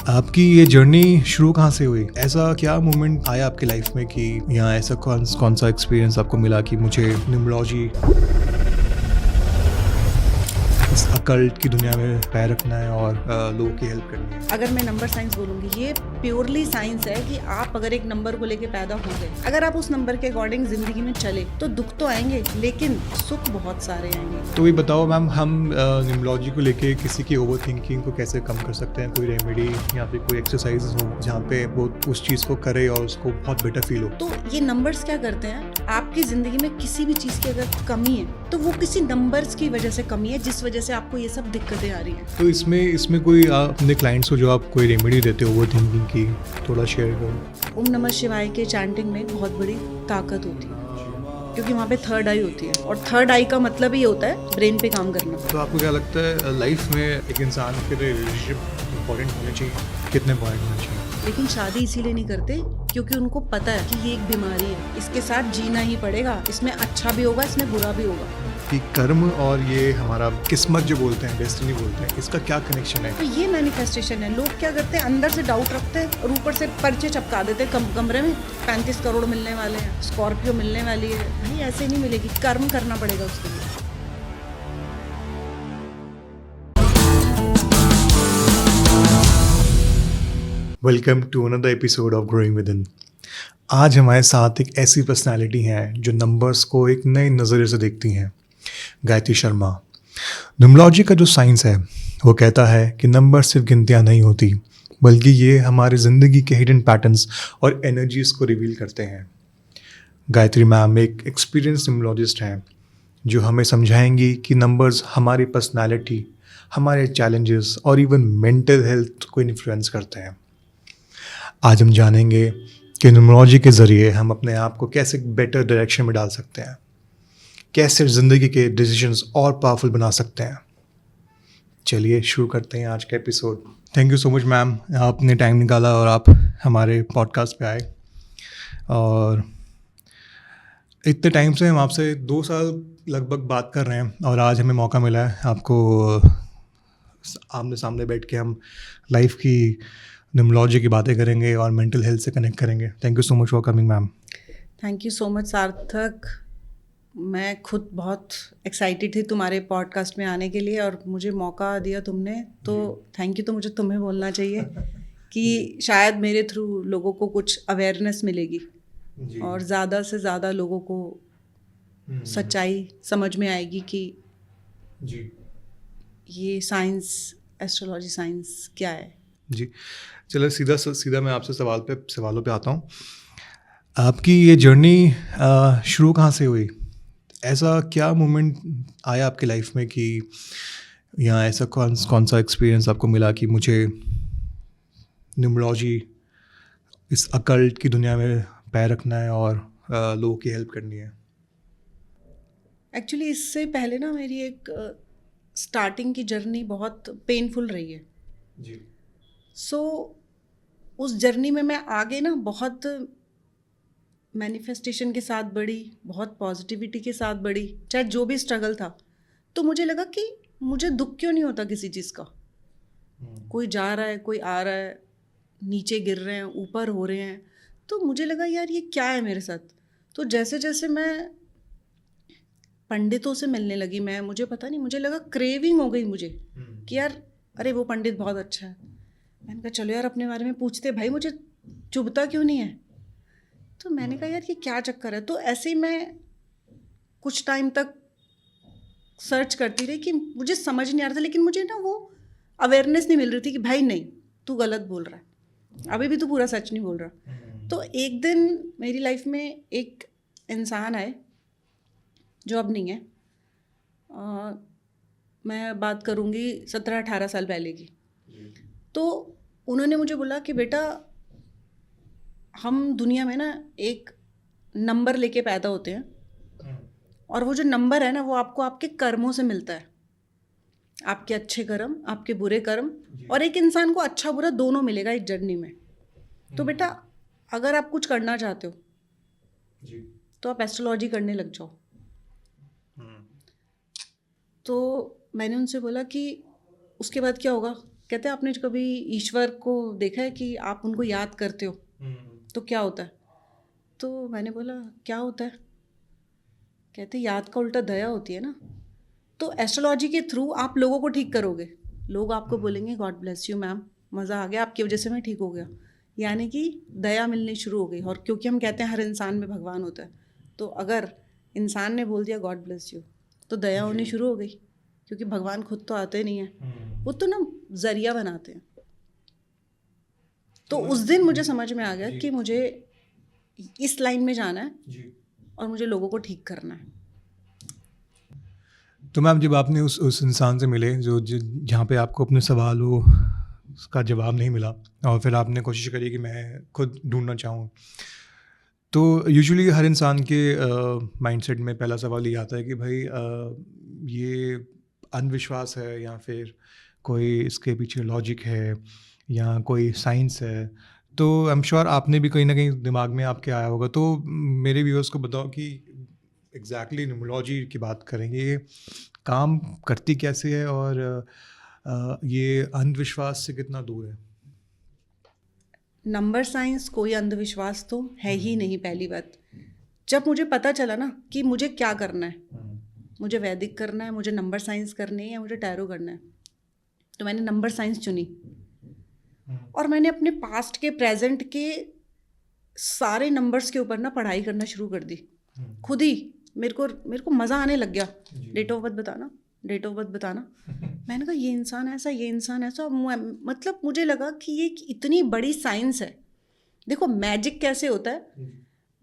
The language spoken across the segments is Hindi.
आपकी ये जर्नी शुरू कहाँ से हुई? ऐसा क्या मोमेंट आया आपकी लाइफ में कि यहाँ ऐसा कौन सा एक्सपीरियंस आपको मिला कि मुझे न्यूमरोलॉजी इस अकल्ट की दुनिया में पैर रखना है और लोगों की हेल्प करनी है? अगर मैं नंबर साइंस बोलूँगी, ये प्योरली साइंस है कि आप अगर एक नंबर को लेके पैदा हो गए, अगर आप उस नंबर के अकॉर्डिंग जिंदगी में चले तो दुख तो आएंगे लेकिन सुख बहुत सारे आएंगे। तो ये बताओ मैम, हम न्यूमरोलॉजी को लेके किसी की ओवर थिंकिंग को कैसे कम कर सकते हैं? कोई रेमेडी या फिर कोई एक्सरसाइज हो जहाँ पे वो उस चीज़ को करे और उसको बहुत बेटर फील हो? तो ये नंबर्स क्या करते हैं, आपकी जिंदगी में किसी भी चीज़ की अगर कमी है तो वो किसी नंबर्स की वजह से कमी है, जिस वजह से आपको ये सब दिक्कतें आ रही हैं। तो इसमें कोई आप अपने क्लाइंट्स को जो आप कोई रेमेडी देते हो ओवर थिंकिंग की, थोड़ा शेयर करो। ओम नमः शिवाय के चैंटिंग में बहुत बड़ी ताकत होती है, क्योंकि वहाँ पे थर्ड आई होती है और थर्ड आई का मतलब ही होता है ब्रेन पे काम करना। तो आपको क्या लगता है लाइफ में एक इंसान के लिए रिलेशनशिप इंपॉर्टेंट होने चाहिए? कितने इंपॉर्टेंट होने चाहिए? लेकिन शादी इसीलिए नहीं करते क्योंकि उनको पता है कि ये एक बीमारी है, इसके साथ जीना ही पड़ेगा, इसमें अच्छा भी होगा, इसमें बुरा भी होगा। कि कर्म और ये हमारा किस्मत जो बोलते हैं, डेस्टिनी बोलते हैं, इसका क्या कनेक्शन है? तो ये मैनिफेस्टेशन है। लोग क्या करते हैं, अंदर से डाउट रखते हैं और ऊपर से पर्चे चपका देते हैं कमरे में। 35 करोड़ मिलने वाले हैं, स्कॉर्पियो मिलने वाली है। भाई ऐसे नहीं मिलेगी, कर्म करना पड़ेगा उसके लिए। Welcome to another episode of growing with in. आज हमारे साथ एक ऐसी पर्सनालिटी है जो नंबर्स को एक नए नज़रिए से देखती हैं, गायत्री शर्मा। न्यूमरोलॉजी का जो साइंस है वो कहता है कि नंबर सिर्फ गिनतियाँ नहीं होती, बल्कि ये हमारी ज़िंदगी के हिडन पैटर्न्स और एनर्जीज़ को रिवील करते हैं। गायत्री मैम एक एक्सपीरियंस न्यूमरोलॉजिस्ट हैं जो हमें समझाएंगी कि नंबर्स हमारी पर्सनालिटी, हमारे चैलेंजेस और इवन मेंटल हेल्थ को इन्फ्लुएंस करते हैं। आज हम जानेंगे कि न्यूमरोलॉजी के ज़रिए हम अपने आप को कैसे बेटर डायरेक्शन में डाल सकते हैं, कैसे ज़िंदगी के डिसीजंस और पावरफुल बना सकते हैं। चलिए शुरू करते हैं आज का episode. Thank you so much ma'am, आपने टाइम निकाला और आप हमारे पॉडकास्ट पे आए। और इतने टाइम से हम आपसे 2 साल लगभग बात कर रहे हैं और आज हमें मौका मिला है आपको आमने सामने बैठ के हम लाइफ की न्यूमरोलॉजी की बातें करेंगे और मेंटल हेल्थ से कनेक्ट करेंगे। Thank you so much for coming ma'am. Thank you so much सार्थक। मैं खुद बहुत एक्साइटेड थी तुम्हारे पॉडकास्ट में आने के लिए और मुझे मौका दिया तुमने, तो थैंक यू। तो मुझे तुम्हें बोलना चाहिए कि शायद मेरे थ्रू लोगों को कुछ अवेयरनेस मिलेगी और ज़्यादा से ज़्यादा लोगों को सच्चाई समझ में आएगी कि ये साइंस, एस्ट्रोलॉजी साइंस क्या है। जी, चलो सीधा मैं आपसे सवालों पे आता हूँ। आपकी ये जर्नी शुरू कहाँ से हुई? ऐसा क्या मोमेंट आया आपकी लाइफ में कि यहाँ ऐसा कौन सा एक्सपीरियंस आपको मिला कि मुझे न्यूमरोलॉजी इस अकल्ट की दुनिया में पैर रखना है और लोगों की हेल्प करनी है? एक्चुअली इससे पहले ना मेरी एक स्टार्टिंग की जर्नी बहुत पेनफुल रही है जी। सो उस जर्नी में मैं आगे ना बहुत मैनिफेस्टेशन के साथ बढ़ी, बहुत पॉजिटिविटी के साथ बढ़ी, चाहे जो भी स्ट्रगल था। तो मुझे लगा कि मुझे दुख क्यों नहीं होता किसी चीज़ का। कोई जा रहा है, कोई आ रहा है, नीचे गिर रहे हैं, ऊपर हो रहे हैं, तो मुझे लगा यार ये क्या है मेरे साथ। तो जैसे जैसे मैं पंडितों से मिलने लगी, मुझे पता नहीं, मुझे लगा क्रेविंग हो गई मुझे कि यार अरे वो पंडित बहुत अच्छा है। मैंने कहा चलो यार अपने बारे में पूछते, भाई मुझे चुभता क्यों नहीं है। तो मैंने कहा यार ये क्या चक्कर है। तो ऐसे ही मैं कुछ टाइम तक सर्च करती रही कि मुझे समझ नहीं आ रहा था, लेकिन मुझे ना वो अवेयरनेस नहीं मिल रही थी कि भाई नहीं तू गलत बोल रहा है, अभी भी तू पूरा सच नहीं बोल रहा। तो एक दिन मेरी लाइफ में एक इंसान आए जो अब नहीं है। मैं बात करूँगी 17-18 साल पहले की। तो उन्होंने मुझे बोला कि बेटा हम दुनिया में ना एक नंबर लेके पैदा होते हैं और वो जो नंबर है ना वो आपको आपके कर्मों से मिलता है, आपके अच्छे कर्म, आपके बुरे कर्म, और एक इंसान को अच्छा बुरा दोनों मिलेगा एक जर्नी में। तो बेटा अगर आप कुछ करना चाहते हो तो आप एस्ट्रोलॉजी करने लग जाओ। तो मैंने उनसे बोला कि उसके बाद क्या होगा। कहते हैं आपने कभी ईश्वर को देखा है कि आप उनको याद करते हो तो क्या होता है? तो मैंने बोला क्या होता है? कहते याद का उल्टा दया होती है ना। तो एस्ट्रोलॉजी के थ्रू आप लोगों को ठीक करोगे, लोग आपको बोलेंगे गॉड ब्लेस यू मैम, मज़ा आ गया, आपकी वजह से मैं ठीक हो गया, यानी कि दया मिलनी शुरू हो गई। और क्योंकि हम कहते हैं हर इंसान में भगवान होता है, तो अगर इंसान ने बोल दिया गॉड ब्लेस यू तो दया होनी शुरू हो गई, क्योंकि भगवान खुद तो आते नहीं हैं, वो तो ना जरिया बनाते हैं। तो उस दिन मुझे समझ में आ गया कि मुझे इस लाइन में जाना है और मुझे लोगों को ठीक करना है। तो मैम जब आपने उस इंसान से मिले जो जहाँ पे आपको अपने सवालों का जवाब नहीं मिला और फिर आपने कोशिश करी कि मैं खुद ढूंढना चाहूँ, तो यूजुअली हर इंसान के माइंडसेट में पहला सवाल ये आता है कि भाई ये अंधविश्वास है या फिर कोई इसके पीछे लॉजिक है या कोई साइंस है। तो आई एम श्योर आपने भी कहीं ना कहीं दिमाग में आपके आया होगा। तो मेरे व्यूअर्स को बताओ कि एग्जैक्टली न्यूमरोलॉजी की बात करेंगे, ये काम करती कैसे है और ये अंधविश्वास से कितना दूर है? नंबर साइंस कोई अंधविश्वास तो है ही नहीं। पहली बात, जब मुझे पता चला ना कि मुझे क्या करना है, मुझे वैदिक करना है, मुझे नंबर साइंस करनी है या मुझे टैरो करना है, तो मैंने नंबर साइंस चुनी। और मैंने अपने पास्ट के प्रेजेंट के सारे नंबर्स के ऊपर ना पढ़ाई करना शुरू कर दी खुद ही। मेरे को मज़ा आने लग गया। डेट ऑफ बर्थ बताना, डेट ऑफ बर्थ बताना। मैंने कहा ये इंसान ऐसा, ये इंसान ऐसा, मतलब मुझे लगा कि ये इतनी बड़ी साइंस है। देखो मैजिक कैसे होता है?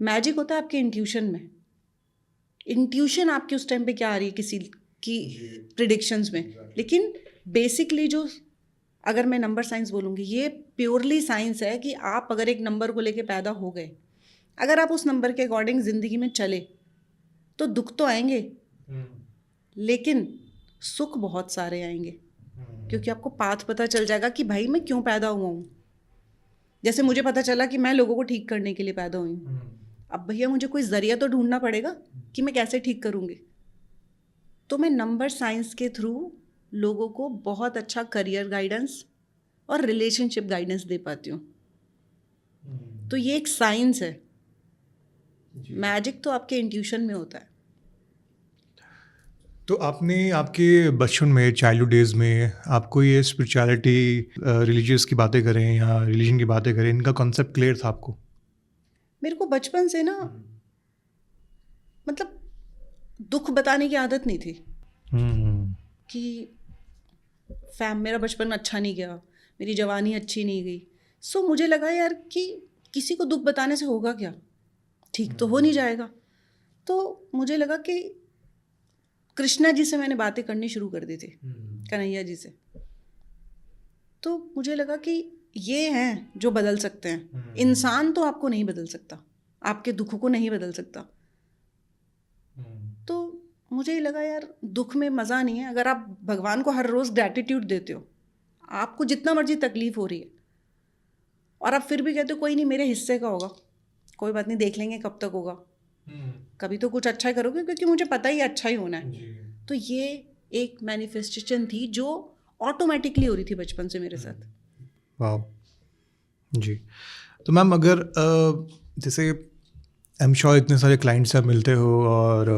मैजिक होता है आपके इंट्यूशन में। इंट्यूशन आपकी उस टाइम पे क्या आ रही है किसी की प्रिडिक्शंस में, लेकिन बेसिकली जो, अगर मैं नंबर साइंस बोलूँगी, ये प्योरली साइंस है कि आप अगर एक नंबर को लेके पैदा हो गए, अगर आप उस नंबर के अकॉर्डिंग ज़िंदगी में चले तो दुख तो आएंगे लेकिन सुख बहुत सारे आएंगे, क्योंकि आपको पाथ पता चल जाएगा कि भाई मैं क्यों पैदा हुआ हूँ। जैसे मुझे पता चला कि मैं लोगों को ठीक करने के लिए पैदा हुई हूँ, अब भैया मुझे कोई ज़रिया तो ढूंढना पड़ेगा कि मैं कैसे ठीक करूँगी। तो मैं नंबर साइंस के थ्रू लोगों को बहुत अच्छा करियर गाइडेंस और रिलेशनशिप गाइडेंस दे पाती हूँ। तो ये एक साइंस है। मैजिक तो आपके इंट्यूशन में होता है। तो आपने आपके बचपन में, चाइल्डहुड डेज में, आपको ये स्पिरिचुअलिटी, रिलीजियस की बातें करें या रिलीजन की बातें करें, इनका कॉन्सेप्ट क्लियर था आपको? मेरे को बचपन से ना मतलब दुख बताने की आदत नहीं थी कि मेरा बचपन में अच्छा नहीं गया, मेरी जवानी अच्छी नहीं गई। सो मुझे लगा यार कि किसी को दुख बताने से होगा क्या, ठीक तो हो नहीं जाएगा। तो मुझे लगा कि कृष्णा जी से मैंने बातें करनी शुरू कर दी थी, कन्हैया जी से। तो मुझे लगा कि ये हैं जो बदल सकते हैं। इंसान तो आपको नहीं बदल सकता, आपके दुख को नहीं बदल सकता। तो मुझे लगा यार दुख में मज़ा नहीं है। अगर आप भगवान को हर रोज़ ग्रैटिट्यूड देते हो, आपको जितना मर्जी तकलीफ हो रही है और आप फिर भी कहते हो कोई नहीं मेरे हिस्से का होगा, कोई बात नहीं देख लेंगे कब तक होगा, कभी तो कुछ अच्छा ही करोगे क्योंकि मुझे पता ही अच्छा ही होना है। तो ये एक मैनिफेस्टेशन थी जो ऑटोमेटिकली हो रही थी बचपन से मेरे साथ। वाह जी। तो मैम अगर जैसे आई एम श्योर इतने सारे क्लाइंट से आप मिलते हो और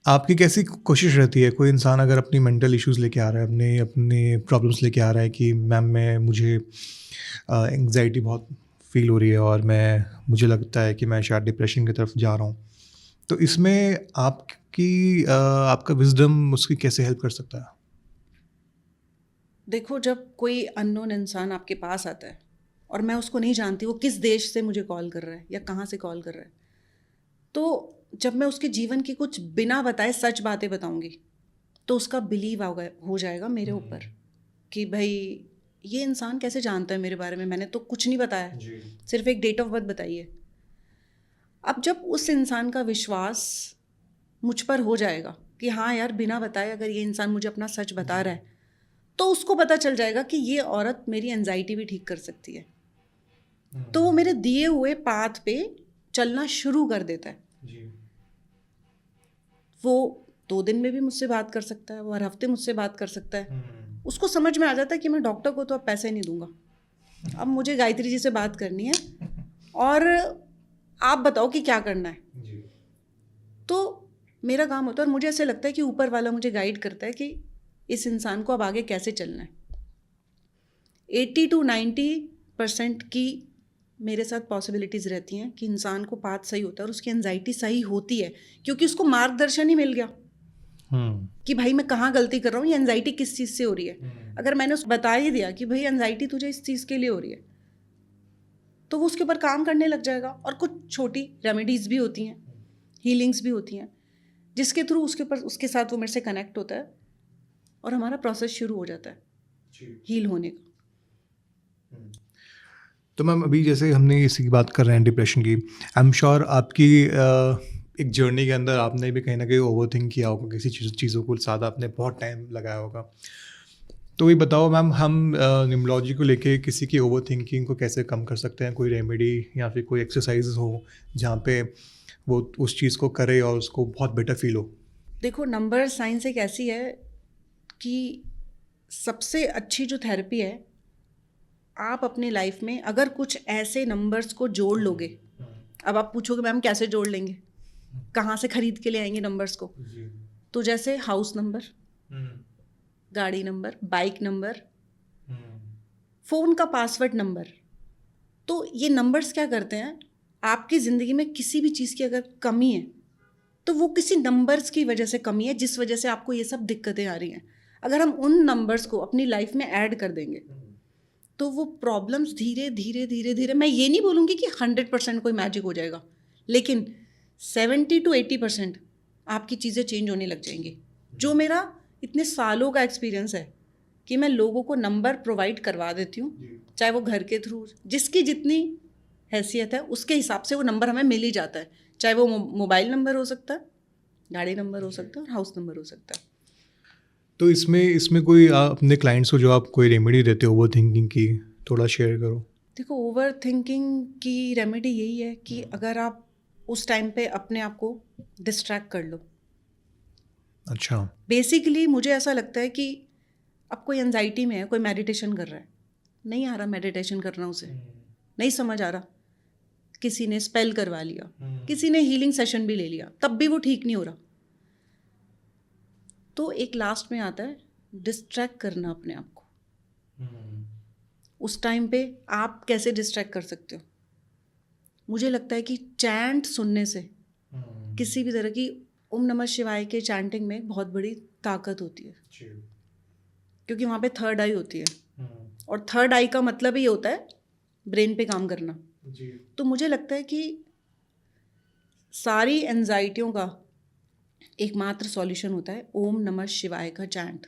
आपकी कैसी कोशिश रहती है, कोई इंसान अगर अपनी मेंटल इश्यूज़ लेके आ रहा है, अपने अपने प्रॉब्लम्स लेके आ रहा है कि मैम मुझे एंग्जाइटी बहुत फील हो रही है और मुझे लगता है कि मैं शायद डिप्रेशन की तरफ जा रहा हूँ, तो इसमें आपका विजडम उसकी कैसे हेल्प कर सकता है? देखो जब कोई अननोन इंसान आपके पास आता है और मैं उसको नहीं जानती वो किस देश से मुझे कॉल कर रहा है या कहाँ से कॉल कर रहा है, तो जब मैं उसके जीवन की कुछ बिना बताए सच बातें बताऊंगी तो उसका बिलीव हो जाएगा मेरे ऊपर कि भाई ये इंसान कैसे जानता है मेरे बारे में, मैंने तो कुछ नहीं बताया, सिर्फ एक डेट ऑफ बर्थ बताई है। अब जब उस इंसान का विश्वास मुझ पर हो जाएगा कि हाँ यार बिना बताए अगर ये इंसान मुझे अपना सच बता रहा है, तो उसको पता चल जाएगा कि ये औरत मेरी एंजाइटी भी ठीक कर सकती है। तो वो मेरे दिए हुए पाथ पे चलना शुरू कर देता है। वो 2 दिन में भी मुझसे बात कर सकता है, वो हर हफ्ते मुझसे बात कर सकता है, उसको समझ में आ जाता है कि मैं डॉक्टर को तो अब पैसे नहीं दूंगा, अब मुझे गायत्री जी से बात करनी है और आप बताओ कि क्या करना है। तो मेरा काम होता है और मुझे ऐसे लगता है कि ऊपर वाला मुझे गाइड करता है कि इस इंसान को अब आगे कैसे चलना है। 80 to 90% की मेरे साथ पॉसिबिलिटीज़ रहती हैं कि इंसान को पाथ सही होता है और उसकी एंजाइटी सही होती है, क्योंकि उसको मार्गदर्शन ही मिल गया कि भाई मैं कहाँ गलती कर रहा हूँ, ये एंजाइटी किस चीज़ से हो रही है। अगर मैंने उसको बता ही दिया कि भाई एंजाइटी तुझे इस चीज़ के लिए हो रही है, तो वो उसके ऊपर काम करने लग जाएगा। और कुछ छोटी रेमेडीज़ भी होती हैं, हीलिंग्स भी होती हैं, जिसके थ्रू उसके साथ वो मेरे से कनेक्ट होता है और हमारा प्रोसेस शुरू हो जाता है हील होने का। तो मैम अभी जैसे हमने इसी की बात कर रहे हैं डिप्रेशन की, आई एम श्योर आपकी एक जर्नी के अंदर आपने भी कहीं ना कहीं ओवर थिंक किया होगा, किसी चीज़ों को साथ आपने बहुत टाइम लगाया होगा। तो ये बताओ मैम, हम न्यूमरोलॉजी को लेके किसी की ओवर थिंकिंग को कैसे कम कर सकते हैं? कोई रेमेडी या फिर कोई एक्सरसाइज हो जहाँ पे वो उस चीज़ को करे और उसको बहुत बेटर फील हो? देखो, नंबर साइंस एक ऐसी है कि सबसे अच्छी जो थेरेपी है, आप अपनी लाइफ में अगर कुछ ऐसे नंबर्स को जोड़ लोगे, अब आप पूछोगे मैम कैसे जोड़ लेंगे, कहाँ से खरीद के ले आएंगे नंबर्स को? तो जैसे हाउस नंबर, गाड़ी नंबर, बाइक नंबर, फ़ोन का पासवर्ड नंबर। तो ये नंबर्स क्या करते हैं, आपकी ज़िंदगी में किसी भी चीज़ की अगर कमी है तो वो किसी नंबर्स की वजह से कमी है, जिस वजह से आपको ये सब दिक्कतें आ रही हैं। अगर हम उन नंबर्स को अपनी लाइफ में ऐड कर देंगे तो वो प्रॉब्लम्स धीरे धीरे धीरे धीरे, मैं ये नहीं बोलूँगी कि 100% कोई मैजिक हो जाएगा, लेकिन 70 to 80% आपकी चीज़ें चेंज होने लग जाएंगी। जो मेरा इतने सालों का एक्सपीरियंस है कि मैं लोगों को नंबर प्रोवाइड करवा देती हूँ, चाहे वो घर के थ्रू, जिसकी जितनी हैसियत है उसके हिसाब से वो नंबर हमें मिल ही जाता है, चाहे वो मोबाइल नंबर हो सकता है, गाड़ी नंबर हो सकता है और हाउस नंबर हो सकता है। तो इसमें कोई अपने क्लाइंट्स को जो आप कोई रेमेडी देते हो ओवर थिंकिंग की, थोड़ा शेयर करो। देखो, ओवर थिंकिंग की रेमेडी यही है कि अगर आप उस टाइम पे अपने आप को डिस्ट्रैक्ट कर लो। अच्छा। बेसिकली मुझे ऐसा लगता है कि अब कोई एंजाइटी में है, कोई मेडिटेशन कर रहा है, नहीं आ रहा मेडिटेशन करना, उसे नहीं समझ आ रहा, किसी ने स्पेल करवा लिया, किसी ने हीलिंग सेशन भी ले लिया, तब भी वो ठीक नहीं हो रहा, तो एक लास्ट में आता है डिस्ट्रैक्ट करना अपने आप को। उस टाइम पे आप कैसे डिस्ट्रैक्ट कर सकते हो? मुझे लगता है कि चैंट सुनने से, किसी भी तरह की ओम नमः शिवाय के चैंटिंग में बहुत बड़ी ताकत होती है, क्योंकि वहाँ पे थर्ड आई होती है और थर्ड आई का मतलब ही होता है ब्रेन पे काम करना। तो मुझे लगता है कि सारी एंजाइटियों का एकमात्र सॉल्यूशन होता है ओम नमः शिवाय का चैंट।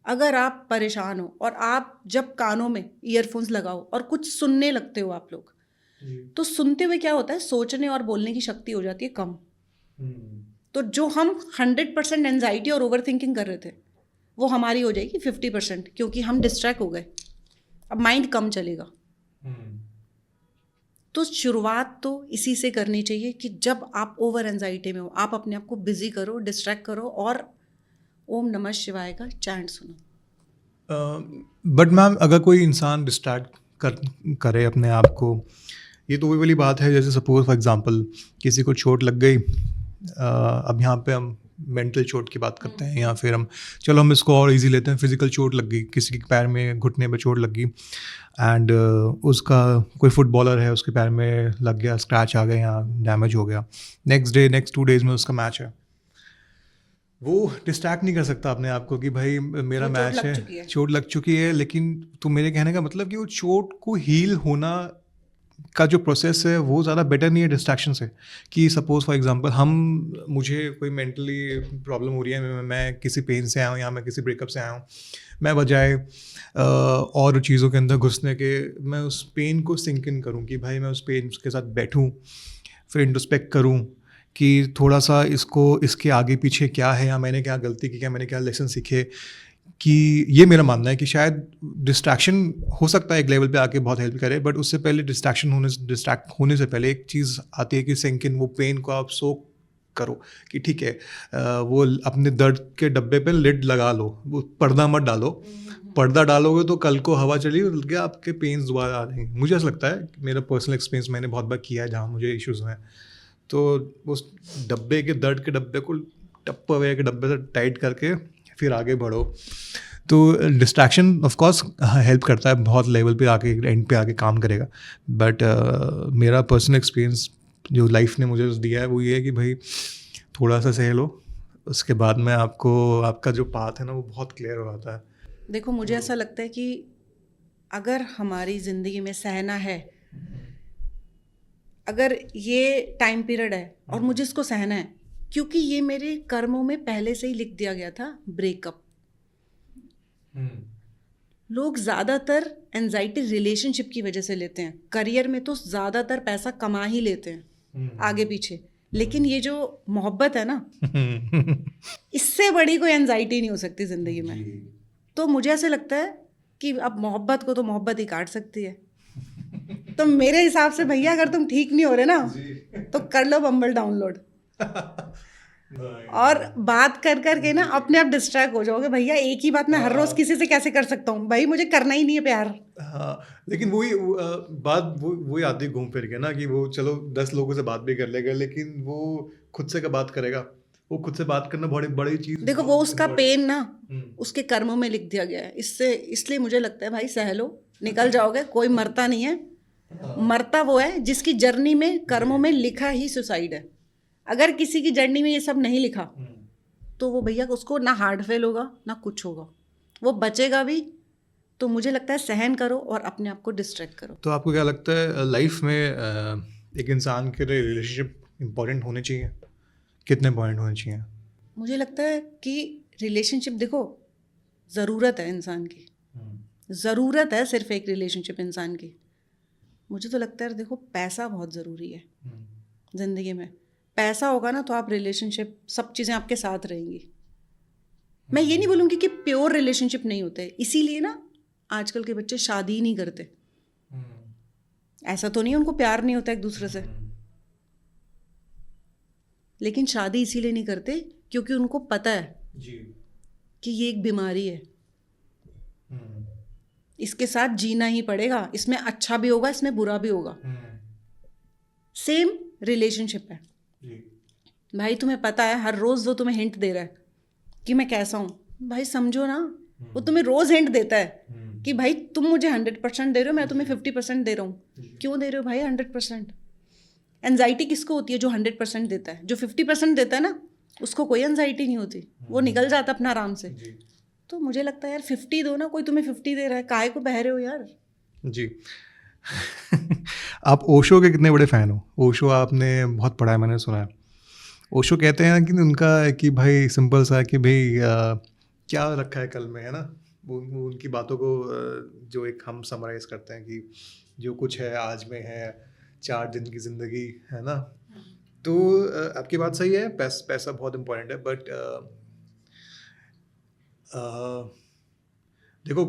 अगर आप परेशान हो और आप जब कानों में ईयरफोन्स लगाओ और कुछ सुनने लगते हो आप लोग, तो सुनते हुए क्या होता है, सोचने और बोलने की शक्ति हो जाती है कम। तो जो हम 100% एंजाइटी और ओवर थिंकिंग कर रहे थे, वो हमारी हो जाएगी 50%, क्योंकि हम डिस्ट्रैक्ट हो गए, अब माइंड कम चलेगा। तो शुरुआत तो इसी से करनी चाहिए कि जब आप ओवर एंजाइटी में हो, आप अपने आप को बिजी करो, डिस्ट्रैक्ट करो और ओम नमः शिवाय का चैंट सुनो। बट मैम, अगर कोई इंसान डिस्ट्रैक्ट करे अपने आप को, ये तो वही वाली बात है, जैसे सपोज फॉर एग्जांपल किसी को चोट लग गई, अब यहाँ पे हम मेंटल चोट की बात करते हैं, या फिर हम इसको और इजी लेते हैं, फिजिकल चोट लग गई, किसी के पैर में, घुटने में चोट लग गई, एंड उसका कोई फुटबॉलर है, उसके पैर में लग गया, स्क्रैच आ गया या डैमेज हो गया, नेक्स्ट 2 days में उसका मैच है। वो डिस्ट्रैक्ट नहीं कर सकता अपने आप को कि भाई मेरा मैच है, चोट लग चुकी है, लेकिन तो मेरे कहने का मतलब कि वो चोट को हील होना का जो प्रोसेस है वो ज़्यादा बेटर नहीं है डिस्ट्रैक्शन से। कि सपोज फॉर एग्जांपल मुझे कोई मेंटली प्रॉब्लम हो रही है, मैं किसी पेन से आया हूँ या मैं किसी ब्रेकअप से आया हूँ, मैं बजाय और चीज़ों के अंदर घुसने के, मैं उस पेन को सिंक इन करूँ कि भाई मैं उस पेन के साथ बैठूँ, फिर इंट्रोस्पेक्ट करूँ कि थोड़ा सा इसके आगे पीछे क्या है, या मैंने क्या गलती की, क्या मैंने क्या लेसन सीखे। कि ये मेरा मानना है कि शायद डिस्ट्रैक्शन हो सकता है एक लेवल पे आके बहुत हेल्प करे, बट उससे पहले डिस्ट्रैक्ट होने से पहले एक चीज़ आती है कि सिंक इन, वो पेन को आप सोक करो कि ठीक है, वो अपने दर्द के डब्बे पे लिड लगा लो, वो पर्दा मत डालो, पर्दा डालोगे तो कल को हवा चली और क्या आपके पेन्स दोबारा आ जाएंगे। मुझे ऐसा लगता है, मेरा पर्सनल एक्सपीरियंस मैंने बहुत बार किया है जहाँ मुझे इश्यूज हुए हैं, तो उस डब्बे के दर्द के डब्बे को टप्परवेयर के डब्बे से टाइट करके फिर आगे बढ़ो। तो डिस्ट्रैक्शन ऑफ कोर्स हेल्प करता है, बहुत लेवल पे आके एंड पे आके काम करेगा, बट मेरा पर्सनल एक्सपीरियंस जो लाइफ ने मुझे दिया है वो ये है कि भाई थोड़ा सा सह लो, उसके बाद में आपको आपका जो पाथ है ना वो बहुत क्लियर हो जाता है। देखो मुझे ऐसा लगता है कि अगर हमारी ज़िंदगी में सहना है, अगर ये टाइम पीरियड है और मुझे इसको सहना है, क्योंकि ये मेरे कर्मों में पहले से ही लिख दिया गया था, ब्रेकअप। लोग ज़्यादातर एंजाइटी रिलेशनशिप की वजह से लेते हैं, करियर में तो ज़्यादातर पैसा कमा ही लेते हैं आगे पीछे, लेकिन ये जो मोहब्बत है ना इससे बड़ी कोई एंजाइटी नहीं हो सकती ज़िंदगी में। तो मुझे ऐसे लगता है कि अब मोहब्बत को तो मोहब्बत ही काट सकती है। तो मेरे हिसाब से भैया अगर तुम ठीक नहीं हो रहे ना तो कर लो बम्बल डाउनलोड और बात कर कर के ना अपने आप डिस्ट्रैक्ट हो जाओगे। भैया एक ही बात मैं हर रोज किसी से कैसे कर सकता हूँ, भाई मुझे करना ही नहीं है प्यार। हाँ, लेकिन वही बात वही आती है घूम फिर के ना कि वो चलो 10 लोगों से बात भी कर लेगा, लेकिन वो खुद से क्या बात करेगा, वो खुद से बात करना बड़ी बड़ी चीज। देखो वो उसका पेन ना उसके कर्मों में लिख दिया गया है, इसलिए मुझे लगता है भाई सह लो, निकल जाओगे, कोई मरता नहीं है। मरता वो है जिसकी जर्नी में कर्मों में लिखा ही सुसाइड है। अगर किसी की जर्नी में ये सब नहीं लिखा तो वो भैया उसको ना हार्ट फेल होगा ना कुछ होगा, वो बचेगा भी। तो मुझे लगता है सहन करो और अपने आप को डिस्ट्रैक्ट करो। तो आपको क्या लगता है लाइफ में एक इंसान के लिए रिलेशनशिप इम्पोर्टेंट होने चाहिए? कितने पॉइंट होने चाहिए? मुझे लगता है कि रिलेशनशिप, देखो ज़रूरत है इंसान की, ज़रूरत है सिर्फ एक रिलेशनशिप इंसान की। मुझे तो लगता है देखो पैसा बहुत ज़रूरी है ज़िंदगी में। पैसा होगा ना तो आप रिलेशनशिप सब चीज़ें आपके साथ रहेंगी। मैं ये नहीं बोलूँगी कि प्योर रिलेशनशिप नहीं होते, इसीलिए ना आजकल के बच्चे शादी ही नहीं करते। ऐसा तो नहीं उनको प्यार नहीं होता एक दूसरे से, लेकिन शादी इसीलिए नहीं करते क्योंकि उनको पता है कि ये एक बीमारी है, इसके साथ जीना ही पड़ेगा, इसमें अच्छा भी होगा इसमें बुरा भी होगा। सेम रिलेशनशिप है भाई, तुम्हें पता है हर रोज़ वो तुम्हें हिंट दे रहा है कि मैं कैसा हूँ, भाई समझो ना, वो तुम्हें रोज़ हिंट देता है कि भाई तुम मुझे 100% दे रहे हो, मैं तुम्हें 50% दे रहा हूँ। क्यों दे रहे हो भाई 100%? एंजाइटी किसको होती है? जो 100% देता है। जो 50% देता है ना उसको कोई एंजाइटी नहीं होती, वो निकल जाता अपना आराम से। तो मुझे लगता है यार 50 दो ना, कोई तुम्हें 50 दे रहा है, काहे को बह रहे हो यार। जी आप ओशो के कितने बड़े फ़ैन हो? ओशो आपने बहुत पढ़ा है, मैंने सुना है। ओशो कहते हैं कि उनका कि भाई सिंपल सा कि भाई क्या रखा है कल में, है ना, वो उनकी बातों को जो एक हम समराइज़ करते हैं कि जो कुछ है आज में है, 4 दिन की ज़िंदगी, है ना। तो आपकी बात सही है, पैसा बहुत इम्पोर्टेंट है, बट देखो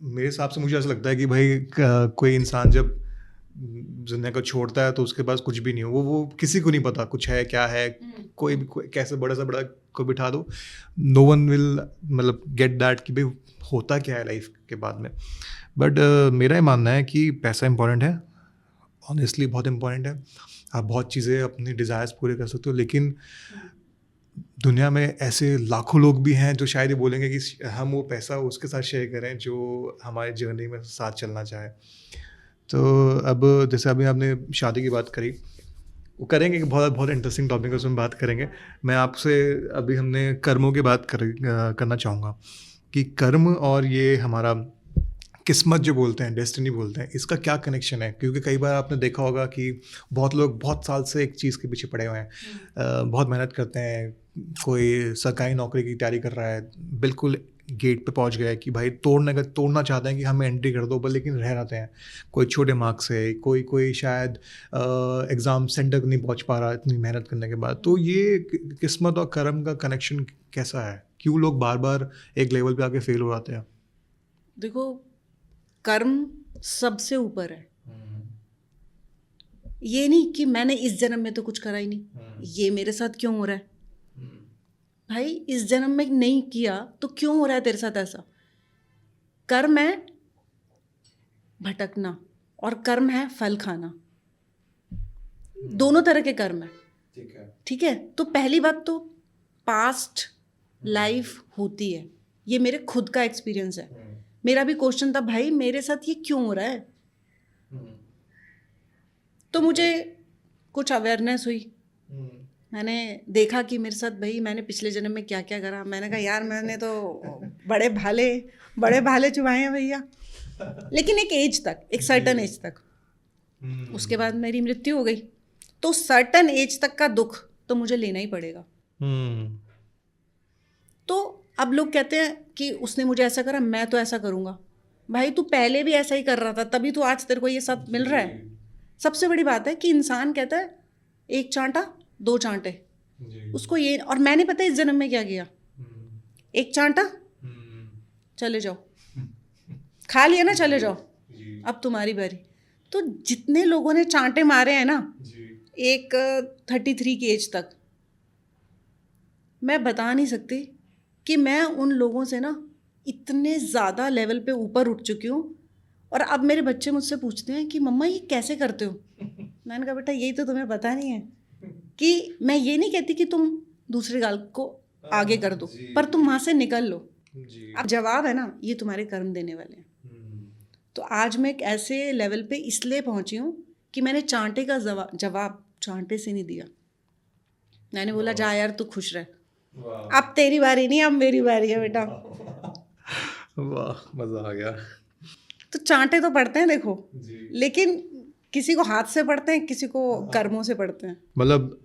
मेरे हिसाब से मुझे ऐसा लगता है कि भाई कोई इंसान जब दुनिया को छोड़ता है तो उसके पास कुछ भी नहीं हो, वो किसी को नहीं पता कुछ है क्या है। कोई कैसे बड़ा सा बड़ा को बिठा दो, नो वन विल मतलब गेट दैट कि भाई होता क्या है लाइफ के बाद में। बट मेरा ये मानना है कि पैसा इंपॉर्टेंट है, ऑनेस्टली बहुत इंपॉर्टेंट है। आप बहुत चीज़ें अपनी डिज़ायर्स पूरे कर सकते हो, लेकिन दुनिया में ऐसे लाखों लोग भी हैं जो शायद ये बोलेंगे कि हम वो पैसा उसके साथ शेयर करें जो हमारी जर्नी में साथ चलना चाहे। तो अब जैसे अभी आपने शादी की बात करी, वो करेंगे कि बहुत बहुत इंटरेस्टिंग टॉपिक है, उसमें बात करेंगे। मैं आपसे अभी हमने कर्मों की बात करना चाहूँगा कि कर्म और ये हमारा किस्मत जो बोलते हैं, डेस्टिनी बोलते हैं, इसका क्या कनेक्शन है? क्योंकि कई बार आपने देखा होगा कि बहुत लोग बहुत साल से एक चीज़ के पीछे पड़े हुए हैं, बहुत मेहनत करते हैं, कोई सरकारी नौकरी की तैयारी कर रहा है, बिल्कुल गेट पे पहुंच गया है कि भाई तोड़ना चाहते हैं कि हमें एंट्री कर दो, पर लेकिन रह जाते हैं कोई छोटे मार्क्स से, कोई शायद एग्ज़ाम सेंटर नहीं पहुंच पा रहा इतनी मेहनत करने के बाद। तो ये किस्मत और कर्म का कनेक्शन कैसा है? क्यों लोग बार बार एक लेवल पे आके फेल हो जाते हैं? देखो कर्म सबसे ऊपर है, ये नहीं कि मैंने इस जन्म में तो कुछ करा ही नहीं, ये मेरे साथ क्यों हो रहा है। भाई इस जन्म में नहीं किया तो क्यों हो रहा है तेरे साथ ऐसा? कर्म है भटकना और कर्म है फल खाना, दोनों तरह के कर्म है। ठीक है। ठीक है, तो पहली बात तो पास्ट लाइफ होती है, ये मेरे खुद का एक्सपीरियंस है। मेरा भी क्वेश्चन था, भाई मेरे साथ ये क्यों हो रहा है? तो मुझे कुछ अवेयरनेस हुई, मैंने देखा कि मेरे साथ भाई मैंने पिछले जन्म में क्या क्या करा। मैंने कहा यार मैंने तो बड़े भाले चुभाए हैं भैया, लेकिन एक एज तक, एक सर्टन एज तक। उसके बाद मेरी मृत्यु हो गई, तो सर्टन एज तक का दुख तो मुझे लेना ही पड़ेगा। तो अब लोग कहते हैं कि उसने मुझे ऐसा करा, मैं तो ऐसा करूँगा। भाई तू पहले भी ऐसा ही कर रहा था, तभी तो आज तेरे को ये सब मिल रहा है। सबसे बड़ी बात है कि इंसान कहता है एक चांटा दो चांटे, उसको ये, और मैंने पता है इस जन्म में क्या किया, एक चांटा चले जाओ, खा लिया ना चले जाओ, अब तुम्हारी बारी। तो जितने लोगों ने चांटे मारे हैं ना एक 33 की एज तक, मैं बता नहीं सकती कि मैं उन लोगों से ना इतने ज़्यादा लेवल पे ऊपर उठ चुकी हूँ। और अब मेरे बच्चे मुझसे पूछते हैं कि मम्मा ये कैसे करते हो? मैंने कहा बेटा यही तो तुम्हें पता नहीं है कि मैं ये नहीं कहती कि तुम दूसरे गाल को आगे कर दो, पर तुम वहाँ से निकल लो। अब जवाब है ना, ये तुम्हारे कर्म देने वाले हैं। तो आज मैं एक ऐसे लेवल पे इसलिए पहुँची हूँ कि मैंने चांटे का जवाब चांटे से नहीं दिया। मैंने बोला जा यार तू खुश रह, अब तेरी बारी नहीं, अब मेरी बारी है बेटा। वाह, मजा आ गया। तो चांटे तो पड़ते हैं देखो, लेकिन किसी को हाथ से पड़ते हैं, किसी को कर्मों से पड़ते हैं। मतलब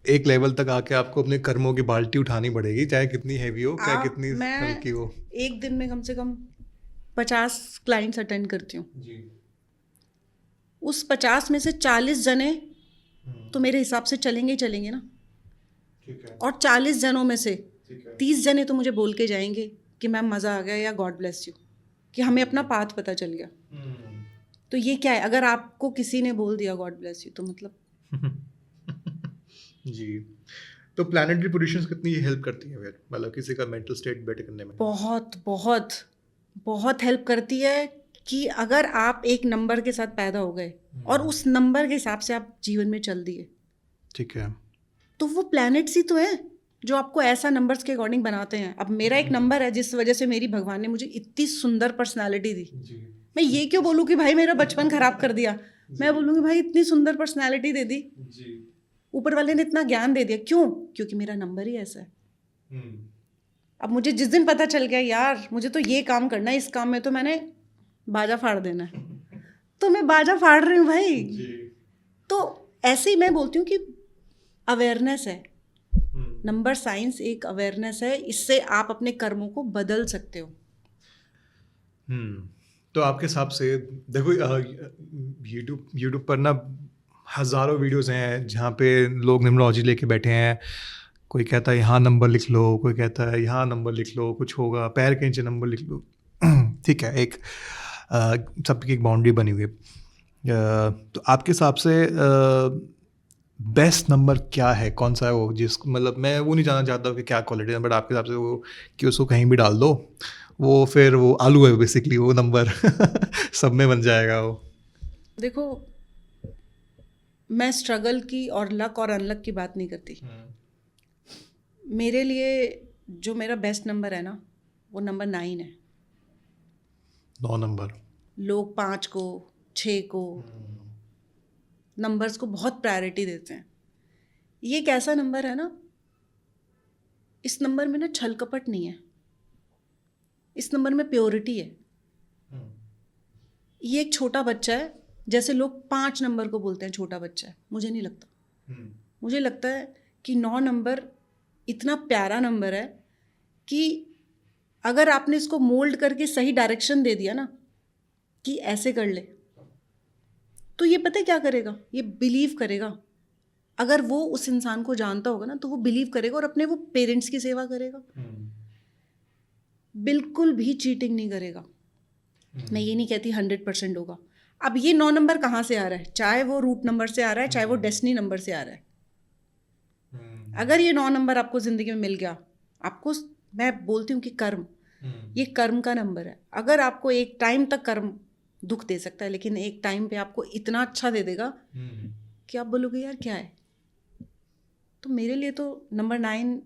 एक लेवल तक आके आपको अपने कर्मों की बाल्टी उठानी पड़ेगी, चाहे कितनी हैवी हो, चाहे कितनी हल्की हो। एक दिन में कम से कम 50 क्लाइंट्स अटेंड करती हूँ। उस 50 में से 40 जने तो मेरे हिसाब से चलेंगे ही चलेंगे ना। ठीक है। और 40 जनों में से 30 जने तो मुझे बोल के जाएंगे कि मैम मज़ा आ गया या गॉड ब्लेस यू, कि हमें अपना पाथ पता चल गया। तो ये क्या है, अगर आपको किसी ने बोल दिया गॉड ब्लेस यू तो मतलब जी। तो प्लैनेटरी पोजीशंस कितनी हेल्प करती हैं फिर, मतलब किसी का मेंटल स्टेट बेटर करने में? बहुत बहुत बहुत हेल्प करती है कि अगर आप एक नंबर के साथ पैदा हो गए और उस नंबर के हिसाब से आप जीवन में चल दिए, ठीक है, तो वो प्लैनेट्स ही तो है जो आपको ऐसा नंबर्स के अकॉर्डिंग बनाते हैं। अब मेरा एक नंबर है जिस वजह से मेरी भगवान ने मुझे इतनी सुंदर पर्सनालिटी दी। मैं ये क्यों बोलूँ कि भाई मेरा बचपन खराब कर दिया, मैं बोलूँगी भाई इतनी सुंदर पर्सनालिटी दे दी, ऊपर वाले ने इतना ज्ञान दे दिया। क्यों? क्योंकि मेरा नंबर ही ऐसा है। अब मुझे जिस दिन पता चल गया यार मुझे तो ये काम करना है, इस काम में तो मैंने बाजा फाड़ देना है, तो मैं बाजा फाड़ रही हूँ भाई। तो ऐसे ही मैं बोलती हूँ कि अवेयरनेस है, नंबर साइंस एक अवेयरनेस है, इससे आप अपने कर्मों को बदल सकते हो। तो आपके हिसाब से देखो यूट्यूब पर ना हज़ारों वीडियोस हैं जहाँ पे लोग न्यूमरोलॉजी लेके बैठे हैं। कोई कहता है यहाँ नंबर लिख लो, कोई कहता है यहाँ नंबर लिख लो, कुछ होगा, पैर के नीचे नंबर लिख लो। ठीक है, एक सबकी एक बाउंड्री बनी हुई है। तो आपके हिसाब से बेस्ट नंबर क्या है, कौन सा है वो, जिस मतलब मैं वो नहीं जानना चाहता कि क्या क्वालिटी है, बट आपके हिसाब से वो कि उसको कहीं भी डाल दो, वो फिर वो आलू है बेसिकली वो नंबर सब में बन जाएगा वो। देखो मैं स्ट्रगल की और लक और अनलक की बात नहीं करती। मेरे लिए जो मेरा बेस्ट नंबर है ना वो नंबर 9 है। 9 नंबर। लोग 5 को 6 को नंबर्स को बहुत प्रायोरिटी देते हैं। ये एक ऐसा नंबर है ना, इस नंबर में ना छल कपट नहीं है, इस नंबर में प्योरिटी है। ये एक छोटा बच्चा है, जैसे लोग 5 नंबर को बोलते हैं छोटा बच्चा है, मुझे नहीं लगता। मुझे लगता है कि 9 नंबर इतना प्यारा नंबर है कि अगर आपने इसको मोल्ड करके सही डायरेक्शन दे दिया ना कि ऐसे कर ले, तो ये पता है क्या करेगा, ये बिलीव करेगा। अगर वो उस इंसान को जानता होगा ना तो वो बिलीव करेगा और अपने वो पेरेंट्स की सेवा करेगा, बिल्कुल भी चीटिंग नहीं करेगा। मैं ये नहीं कहती 100% होगा। अब ये 9 नंबर कहाँ से आ रहा है, चाहे वो रूट नंबर से आ रहा है, चाहे वो डेस्टिनी नंबर से आ रहा है। अगर ये 9 नंबर आपको ज़िंदगी में मिल गया, आपको मैं बोलती हूँ कि कर्म, ये कर्म का नंबर है। अगर आपको एक टाइम तक कर्म दुख दे सकता है, लेकिन एक टाइम पे आपको इतना अच्छा दे देगा कि आप बोलोगे यार क्या है। तो मेरे लिए तो number 9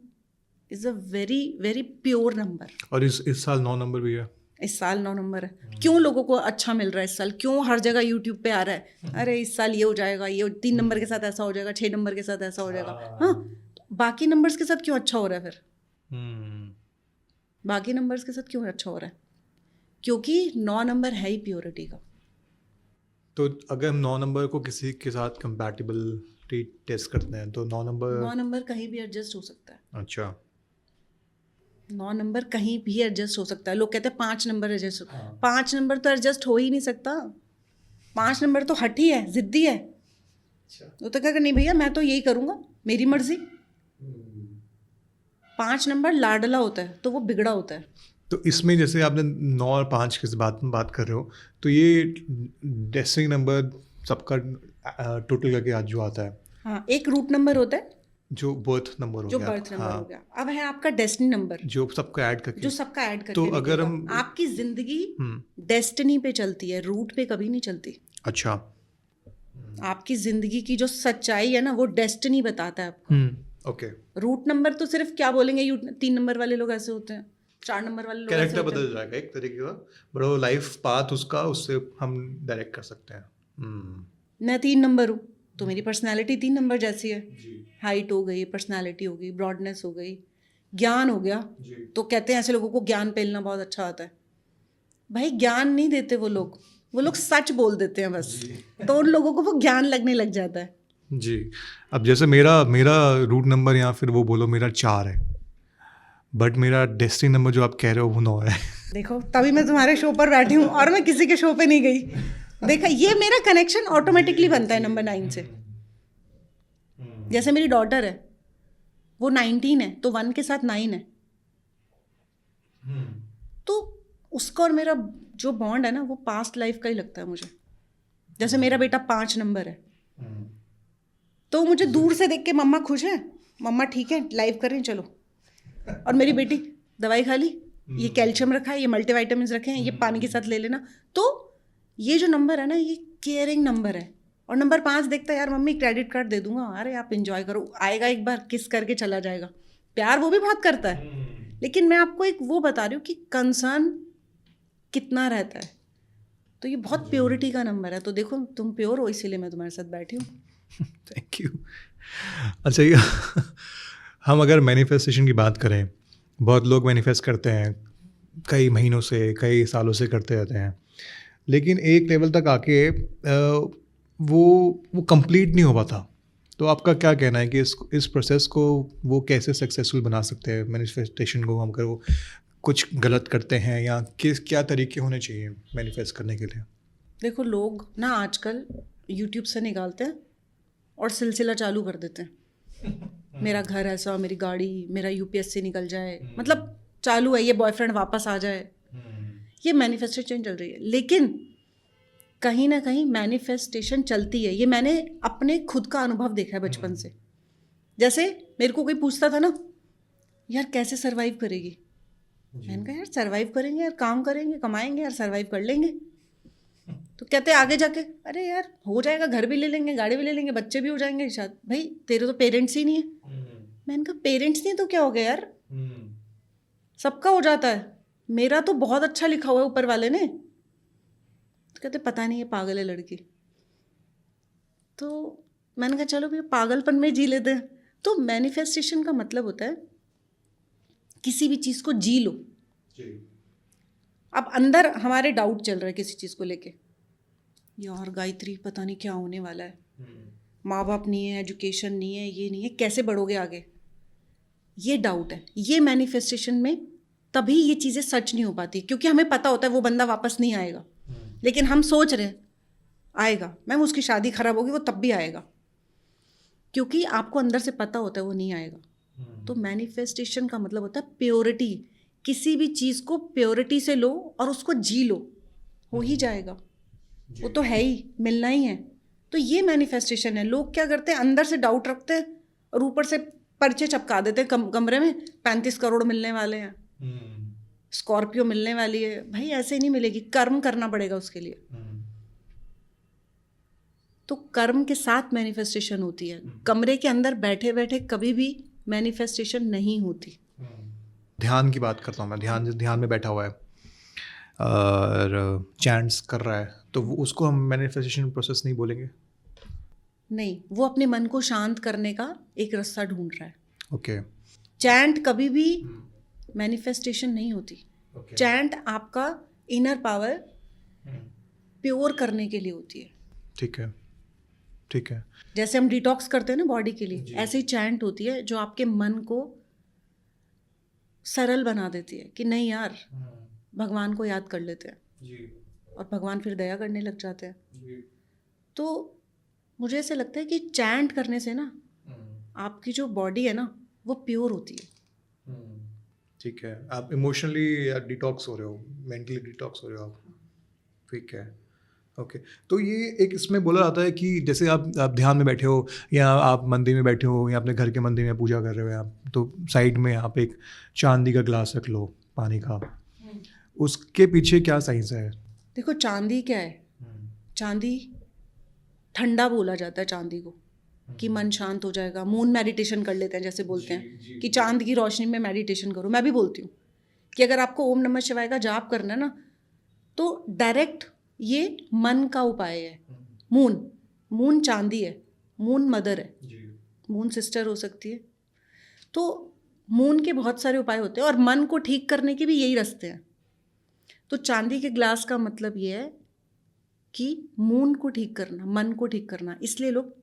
is a very very pure number. और इस साल 9 नंबर भी है। इस साल 9 नंबर है। क्यों लोगों को अच्छा मिल रहा है इस साल, क्यों हर जगह यूट्यूब पे आ रहा है, अरे इस साल ये हो जाएगा, ये 3 नंबर के साथ ऐसा हो जाएगा, 6 नंबर के साथ ऐसा हो जाएगा। हाँ, बाकी नंबर्स के साथ क्यों अच्छा हो रहा है फिर? बाकी नंबर्स के साथ क्यों अच्छा हो रहा है? क्योंकि 9 नंबर है ही प्योरिटी का। तो अगर हम 9 नंबर को किसी के साथ कंपैटिबिलिटी टेस्ट करते हैं तो 9 नंबर कहीं भी एडजस्ट हो सकता है। अच्छा, 9 नंबर कहीं भी एडजस्ट हो सकता है। लोग कहते हैं 5 नंबर एडजस्ट हो, 5 नंबर तो एडजस्ट हो ही नहीं सकता। 5 नंबर तो हठी है, जिद्दी है। वो तो कहेगा नहीं भैया मैं तो यही करूँगा, मेरी मर्जी। 5 नंबर लाडला होता है तो वो बिगड़ा होता है। तो इसमें जैसे आपने 9 और 5 की बात कर रहे हो, तो ये डेस्टिनी नंबर सबका टोटल करके आज जो आता है, हाँ, एक रूट नंबर होता है जो बर्थ नंबर हो जो गया, बर्थ नंबर हो गया। अब है आपका डेस्टिनी नंबर जो सबका ऐड करके, जो सबका ऐड करके तो अगर निकलेगा। हम आपकी जिंदगी डेस्टिनी पे चलती है, रूट पे कभी नहीं चलती। अच्छा, आपकी जिंदगी की जो सच्चाई है ना वो डेस्टिनी बताता है आपको। ओके, रूट नंबर तो सिर्फ क्या बोलेंगे, 3 नंबर वाले लोग ऐसे होते हैं, 4 नंबर वाले लोग ऐसे कैरेक्टर होते हैं। बदल जाएगा एक तरीके का, बट वो लाइफ पाथ उसका, उससे हम डायरेक्ट कर सकते हैं। मैं 3 नंबर हूँ तो मेरी पर्सनैलिटी 3 नंबर जैसी है। हाइट हो गई, पर्सनैलिटी हो गई, ब्रॉडनेस हो गई, ज्ञान हो गया। तो कहते हैं ऐसे लोगों को ज्ञान पेलना बहुत अच्छा आता है। भाई ज्ञान नहीं देते वो लोग सच बोल देते हैं बस, तो उन लोगों को वो ज्ञान लगने लग जाता है। जी, अब जैसे मेरा रूट नंबर या फिर वो बोलो मेरा 4 है, बट मेरा डेस्टिनी नंबर जो आप कह रहे हो वो 9 है। देखो तभी मैं तुम्हारे शो पर बैठी हूँ और मैं किसी के शो पे नहीं गई। देखा, ये मेरा कनेक्शन ऑटोमेटिकली बनता है नंबर 9 से। जैसे मेरी डॉटर है, वो 19 है तो 1 के साथ 9 है, तो उसका और मेरा जो बॉन्ड है ना वो पास्ट लाइफ का ही लगता है मुझे। जैसे मेरा बेटा 5 नंबर है तो मुझे दूर से देख के मम्मा खुश है, मम्मा ठीक है, लाइव कर रही हैं चलो। और मेरी बेटी दवाई खा ली, ये कैल्शियम रखा है, ये मल्टीविटामिन्स रखे हैं, ये पानी के साथ ले लेना। तो ये जो नंबर है ना ये केयरिंग नंबर है। और नंबर 5 देखता है यार मम्मी क्रेडिट कार्ड दे दूंगा, अरे आप इंजॉय करो, आएगा एक बार किस करके चला जाएगा। प्यार वो भी बहुत करता है, लेकिन मैं आपको एक वो बता रही हूँ कि कंसर्न कितना रहता है। तो ये बहुत प्योरिटी का नंबर है। तो देखो तुम प्योर हो, इसीलिए मैं तुम्हारे साथ बैठी हूँ। Thank you. अच्छा, ये हम अगर मैनिफेस्टेशन की बात करें, बहुत लोग मैनिफेस्ट करते हैं कई महीनों से, कई सालों से करते रहते हैं, लेकिन एक लेवल तक आके वो कंप्लीट नहीं हो पाता। तो आपका क्या कहना है कि इस प्रोसेस को वो कैसे सक्सेसफुल बना सकते हैं मैनिफेस्टेशन को? हम अगर वो कुछ गलत करते हैं या क्या तरीके होने चाहिए मैनिफेस्ट करने के लिए? देखो लोग ना आजकल यूट्यूब से निकालते हैं और सिलसिला चालू कर देते हैं, मेरा घर ऐसा, मेरी गाड़ी, मेरा यूपीएससी निकल जाए, मतलब चालू है, ये बॉयफ्रेंड वापस आ जाए, ये मैनिफेस्टेशन चल रही है। लेकिन कहीं ना कहीं मैनिफेस्टेशन चलती है, ये मैंने अपने खुद का अनुभव देखा है बचपन से। जैसे मेरे को कोई पूछता था ना यार कैसे सरवाइव करेगी, मैंने कहा यार सरवाइव करेंगे यार, काम करेंगे, कमाएंगे यार, सरवाइव कर लेंगे। तो कहते आगे जाके अरे यार हो जाएगा, घर भी ले लेंगे, गाड़ी भी ले लेंगे, बच्चे भी हो जाएंगे शायद। भाई तेरे तो पेरेंट्स ही नहीं है। मैंने कहा पेरेंट्स नहीं तो क्या हो गया यार, सबका हो जाता है, मेरा तो बहुत अच्छा लिखा हुआ है ऊपर वाले ने। तो कहते पता नहीं ये पागल है लड़की। तो मैंने कहा चलो भैया पागलपन में जी लेते हैं। तो मैनिफेस्टेशन का मतलब होता है किसी भी चीज़ को जी लो। अब अंदर हमारे डाउट चल रहा है किसी चीज़ को लेके, यार गायत्री पता नहीं क्या होने वाला है, माँ बाप नहीं है, एजुकेशन नहीं है, ये नहीं है, कैसे बढ़ोगे आगे, ये डाउट है। ये मैनिफेस्टेशन में तभी ये चीज़ें सच नहीं हो पाती, क्योंकि हमें पता होता है वो बंदा वापस नहीं आएगा, लेकिन हम सोच रहे हैं आएगा, मैम उसकी शादी खराब होगी वो तब भी आएगा, क्योंकि आपको अंदर से पता होता है वो नहीं आएगा। तो मैनिफेस्टेशन का मतलब होता है प्योरिटी। किसी भी चीज़ को प्योरिटी से लो और उसको जी लो, हो ही जाएगा, वो तो है ही, मिलना ही है। तो ये मैनिफेस्टेशन है। लोग क्या करते हैं अंदर से डाउट रखते हैं और ऊपर से पर्चे चपका देते हैं कमरे में, 35 करोड़ मिलने वाले हैं। स्कॉर्पियो मिलने वाली है, भाई ऐसे नहीं मिलेगी, कर्म करना पड़ेगा उसके लिए। तो कर्म के साथ मैनिफेस्टेशन होती है, कमरे के अंदर बैठे बैठे कभी भी मैनिफेस्टेशन नहीं होती। ध्यान की बात करता हूँ मैं, ध्यान में बैठा हुआ है और चैंट्स कर रहा है, तो उसको हम मैनिफेस्टेशन प्रोसेस नहीं बोलेंगे? नहीं, वो अपने मन को शांत करने का एक रास्ता ढूंढ रहा है। ओके। चैंट कभी भी मैनिफेस्टेशन नहीं होती। चैंट आपका इनर पावर प्योर करने के लिए होती है। ठीक है, ठीक है। जैसे हम डिटॉक्स करते हैं ना बॉडी के लिए, ऐसे ही चैंट होती है जो आपके मन को सरल बना देती है कि नहीं यार, भगवान को याद कर लेते हैं और भगवान फिर दया करने लग जाते हैं। तो मुझे ऐसे लगता है कि चैंट करने से ना आपकी जो बॉडी है ना वो प्योर होती है। ठीक है, आप इमोशनली डिटॉक्स हो रहे हो, मेंटली डिटॉक्स हो रहे हो आप। ठीक है, ओके। तो ये एक इसमें बोला जाता है कि जैसे आप ध्यान में बैठे हो या आप मंदिर में बैठे हो या अपने घर के मंदिर में पूजा कर रहे हो आप, तो साइड में आप एक चांदी का ग्लास रख लो पानी का, उसके पीछे क्या साइंस है? देखो चांदी क्या है, चांदी ठंडा बोला जाता है चांदी को, कि मन शांत हो जाएगा। मून मेडिटेशन कर लेते हैं, जैसे बोलते हैं कि चांद की रोशनी में मेडिटेशन करो। मैं भी बोलती हूँ कि अगर आपको ओम नमः शिवाय का जाप करना है ना, तो डायरेक्ट ये मन का उपाय है। मून चांदी है, मून मदर है, मून सिस्टर हो सकती है। तो मून के बहुत सारे उपाय होते हैं और मन को ठीक करने के भी यही रास्ते हैं। तो चांदी के ग्लास का मतलब ये है कि मून को ठीक करना, मन को ठीक करना। इसलिए लोग,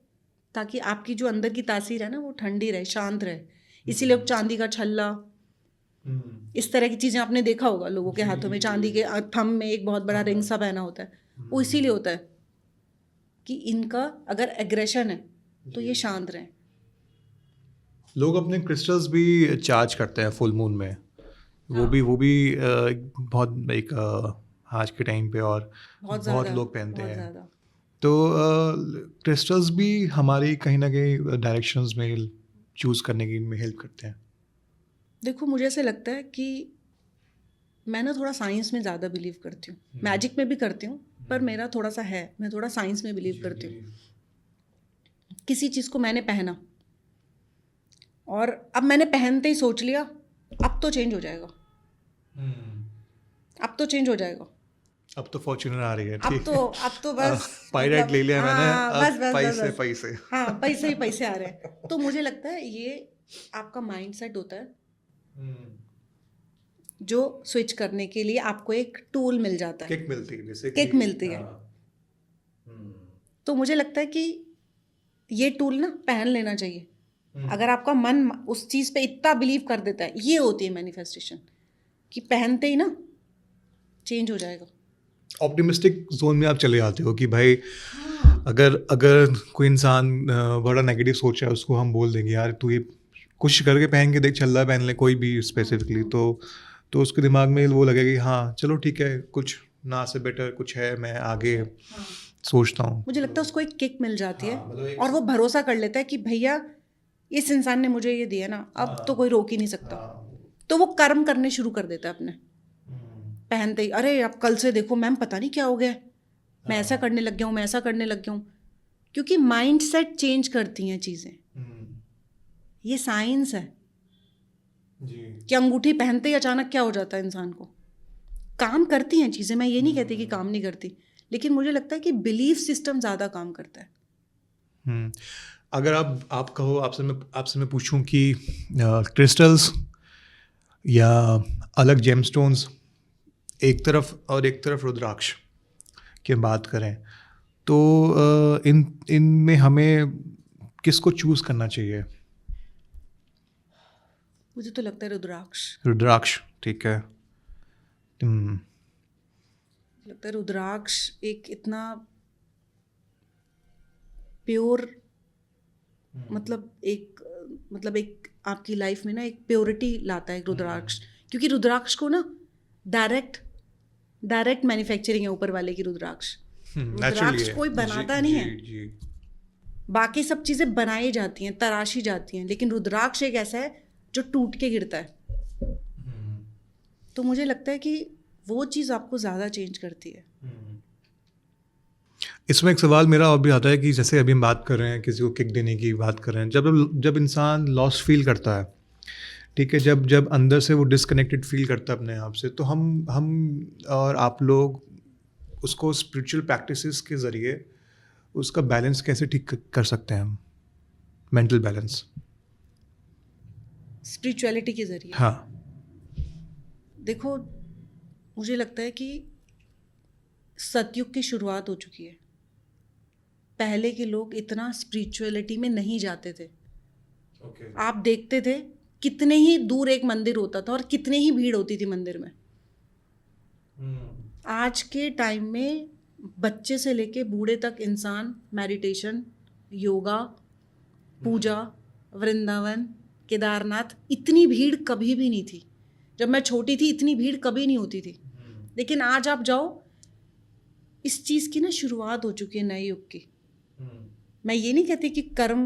ताकि आपकी जो अंदर की तासीर है ना वो ठंडी रहे, शांत रहे, इसीलिए लोग चांदी का छल्ला, इस तरह की चीज़ें आपने देखा होगा लोगों के हाथों में, चांदी के थंब में एक बहुत बड़ा रिंग सा पहना होता है। वो इसीलिए होता है कि इनका अगर एग्रेशन है तो ये शांत रहें। लोग अपने क्रिस्टल्स भी चार्ज करते हैं फुल मून में। वो भी बहुत एक आज के टाइम पे और बहुत लोग पहनते हैं। तो क्रिस्टल्स भी हमारी कहीं ना कहीं डायरेक्शंस में चूज़ करने की में हेल्प करते हैं। देखो मुझे ऐसे लगता है कि मैं ना थोड़ा साइंस में ज़्यादा बिलीव करती हूँ, मैजिक में भी करती हूँ, पर मेरा थोड़ा सा है, मैं थोड़ा साइंस में बिलीव करती हूँ। किसी चीज़ को मैंने पहना और अब मैंने पहनते ही सोच लिया अब तो चेंज हो जाएगा, अब तो चेंज हो जाएगा, अब तो फॉर्च्यूनर आ रही है, अब तो बस पायरेट ले लिया मैंने, अब बस पैसे हाँ, पैसे ही पैसे आ रहे हैं। तो मुझे लगता है ये आपका माइंड सेट होता है, जो स्विच करने के लिए आपको एक टूल मिल जाता है, किक मिलती है, जैसे किक मिलती है। तो मुझे लगता है कि ये टूल ना पहन लेना चाहिए। अगर आपका मन उस चीज़ पे इतना बिलीव कर देता है, ये होती है मैनिफेस्टेशन, कि पहनते ही ना चेंज हो जाएगा। ऑप्टिमिस्टिक जोन में आप चले जाते हो कि भाई अगर कोई इंसान बड़ा नेगेटिव सोच रहा है, उसको हम बोल देंगे यार तू ये कुछ करके पहन के देख, छल्ला पहन ले कोई भी स्पेसिफिकली, तो उसके दिमाग में वो लगेगा कि हाँ चलो ठीक है, कुछ ना से बेटर कुछ है, मैं आगे सोचता हूँ। मुझे लगता है उसको एक किक मिल जाती है और वो भरोसा कर लेता है कि भैया इस इंसान ने मुझे ये दिया ना, अब तो कोई रोक ही नहीं सकता। तो वो कर्म करने शुरू कर देता है अपने पहनते ही। अरे अब कल से देखो मैम पता नहीं क्या हो गया, मैं ऐसा करने लग गया हूँ, मैं ऐसा करने लग गया हूँ। क्योंकि माइंड सेट चेंज करती हैं चीज़ें, ये साइंस है कि अंगूठी पहनते ही अचानक क्या हो जाता है इंसान को। काम करती हैं चीज़ें, मैं ये नहीं कहती कि काम नहीं करती, लेकिन मुझे लगता है कि बिलीफ सिस्टम ज़्यादा काम करता है। अगर आप कहो, आपसे मैं पूछूं कि क्रिस्टल्स या अलग जेमस्टोन्स एक तरफ रुद्राक्ष की बात करें, तो इनमें हमें किसको चूज़ करना चाहिए? मुझे तो लगता है रुद्राक्ष। ठीक है। लगता है रुद्राक्ष एक इतना प्योर, मतलब एक आपकी लाइफ में ना एक प्योरिटी लाता है रुद्राक्ष। क्योंकि रुद्राक्ष को ना डायरेक्ट मैन्युफैक्चरिंग है ऊपर वाले की। रुद्राक्ष कोई बनाता नहीं है, बाकी सब चीज़ें बनाई जाती हैं, तराशी जाती हैं, लेकिन रुद्राक्ष एक ऐसा है जो टूट के गिरता है। तो मुझे लगता है कि वो चीज़ आपको ज़्यादा चेंज करती है। इसमें एक सवाल मेरा और भी आता है कि जैसे अभी हम बात कर रहे हैं, किसी को किक देने की बात कर रहे हैं, जब जब इंसान लॉस फील करता है, ठीक है, जब जब अंदर से वो डिस्कनेक्टेड फील करता है अपने आप से, तो हम और आप लोग उसको स्पिरिचुअल प्रैक्टिसेस के ज़रिए उसका बैलेंस कैसे ठीक कर सकते हैं हम, मेंटल बैलेंस? स्पिरिचुअलिटी के ज़रिए हाँ। देखो, मुझे लगता है कि सतयुग की शुरुआत हो चुकी है। पहले के लोग इतना स्पिरिचुअलिटी में नहीं जाते थे। आप देखते थे कितने ही दूर एक मंदिर होता था और कितने ही भीड़ होती थी मंदिर में। आज के टाइम में बच्चे से लेके बूढ़े तक इंसान मेडिटेशन, योगा, पूजा, वृंदावन, केदारनाथ, इतनी भीड़ कभी भी नहीं थी। जब मैं छोटी थी इतनी भीड़ कभी नहीं होती थी। लेकिन आज आप जाओ, इस चीज़ की ना शुरुआत हो चुकी है नए युग की। मैं ये नहीं कहती कि कर्म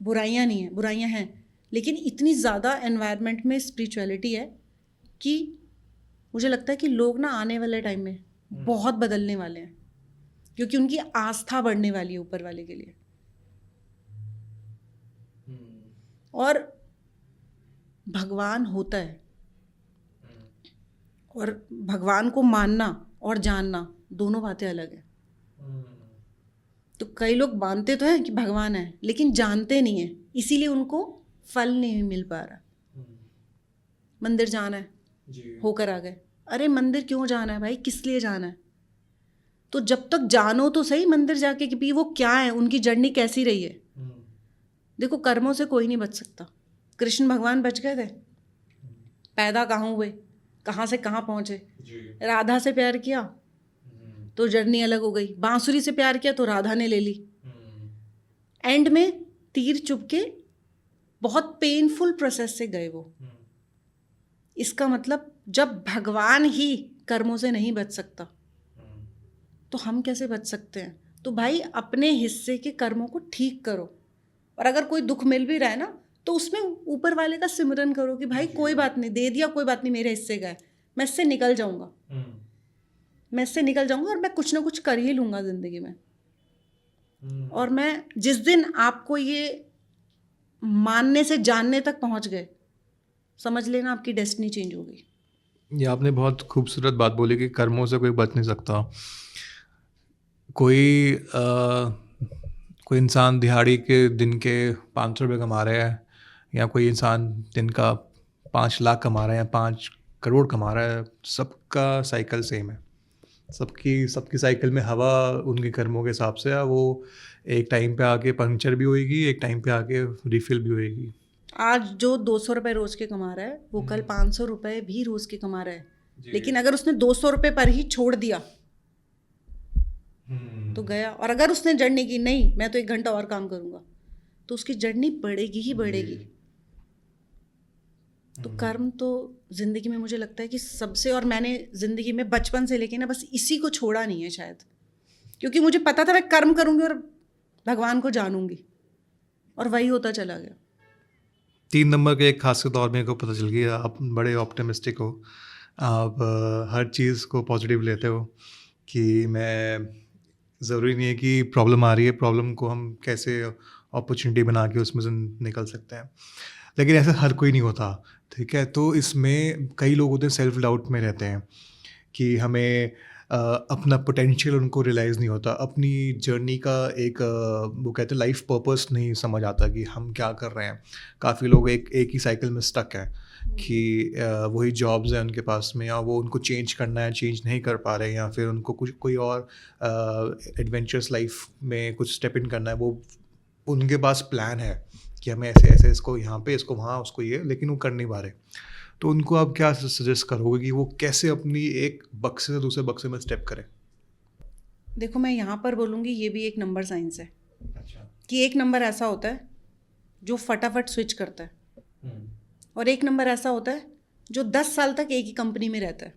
बुराइयां नहीं है, बुराइयां हैं, लेकिन इतनी ज़्यादा एनवायरनमेंट में स्पिरिचुअलिटी है कि मुझे लगता है कि लोग ना आने वाले टाइम में बहुत बदलने वाले हैं, क्योंकि उनकी आस्था बढ़ने वाली है ऊपर वाले के लिए। और भगवान होता है, और भगवान को मानना और जानना दोनों बातें अलग है। तो कई लोग मानते तो हैं कि भगवान है, लेकिन जानते नहीं है, इसीलिए उनको फल नहीं मिल पा रहा। मंदिर जाना है, होकर आ गए। अरे मंदिर क्यों जाना है भाई, किस लिए जाना है? तो जब तक जानो तो सही मंदिर जाके कि वो क्या है, उनकी जर्नी कैसी रही है। देखो, कर्मों से कोई नहीं बच सकता। कृष्ण भगवान बच गए थे, पैदा कहाँ हुए, कहाँ से कहाँ पहुँचे। राधा से प्यार किया तो जर्नी अलग हो गई, बांसुरी से प्यार किया तो राधा ने ले ली। एंड में तीर चुभ के बहुत पेनफुल प्रोसेस से गए वो। इसका मतलब जब भगवान ही कर्मों से नहीं बच सकता तो हम कैसे बच सकते हैं? तो भाई अपने हिस्से के कर्मों को ठीक करो, और अगर कोई दुख मिल भी रहा है ना तो उसमें ऊपर वाले का सिमरन करो कि भाई कोई बात नहीं, दे दिया, कोई बात नहीं, मेरे हिस्से का है, मैं इससे निकल जाऊंगा, मैं इससे निकल जाऊंगा और मैं कुछ ना कुछ कर ही लूँगा ज़िंदगी में। और मैं जिस दिन आपको ये मानने से जानने तक पहुँच गए, समझ लेना आपकी डेस्टिनी चेंज हो गई। ये आपने बहुत खूबसूरत बात बोली कि कर्मों से कोई बच नहीं सकता। कोई इंसान दिहाड़ी के दिन के 500 रुपये कमा रहा है, या कोई इंसान दिन का 5 लाख कमा रहा है या 5 करोड़ कमा रहा है, सबका साइकिल सेम है। सबकी साइकिल में हवा उनके कर्मों के हिसाब से है। वो एक टाइम पे आके पंक्चर भी होएगी, एक टाइम पे आके रिफिल भी होएगी। आज जो 200 रुपये रोज़ के कमा रहा है वो कल 500 रुपये भी रोज़ के कमा रहा है। लेकिन अगर उसने 200 रुपये पर ही छोड़ दिया तो गया। और अगर उसने जर्नी की, नहीं मैं तो 1 घंटा और काम करूँगा, तो उसकी जर्नी बढ़ेगी ही बढ़ेगी। तो कर्म तो ज़िंदगी में मुझे लगता है कि सबसे, और मैंने ज़िंदगी में बचपन से लेके ना बस इसी को छोड़ा नहीं है शायद, क्योंकि मुझे पता था मैं कर्म करूँगी और भगवान को जानूँगी, और वही होता चला गया। 3 नंबर के एक खासियत और मेरे को पता चल गई, आप बड़े ऑप्टिमिस्टिक हो। आप हर चीज़ को पॉजिटिव लेते हो कि मैं ज़रूरी नहीं है कि प्रॉब्लम आ रही है, प्रॉब्लम को हम कैसे अपॉर्चुनिटी बना के उसमें से निकल सकते हैं। लेकिन ऐसा हर कोई नहीं होता, ठीक है? तो इसमें कई लोग होते हैं सेल्फ डाउट में रहते हैं कि हमें अपना पोटेंशियल उनको रियलाइज़ नहीं होता, अपनी जर्नी का एक वो कहते हैं लाइफ पर्पस नहीं समझ आता कि हम क्या कर रहे हैं। काफ़ी लोग एक ही साइकिल में स्टक हैं कि वही जॉब्स हैं उनके पास में, या वो उनको चेंज करना है, चेंज नहीं कर पा रहे, या फिर उनको कुछ कोई और एडवेंचरस लाइफ में कुछ स्टेप इन करना है। वो उनके पास प्लान है कि हमें ऐसे ऐसे इसको यहाँ पे, इसको वहाँ, उसको ये, लेकिन वो कर नहीं पा रहे। तो उनको आप क्या सजेस्ट करोगे कि वो कैसे अपनी एक बक्से से दूसरे बक्से में स्टेप करें? देखो, मैं यहाँ पर बोलूँगी ये भी एक नंबर साइंस है। अच्छा। कि एक नंबर ऐसा होता है जो फटाफट स्विच करता है, और एक नंबर ऐसा होता है जो 10 साल तक एक ही कंपनी में रहता है।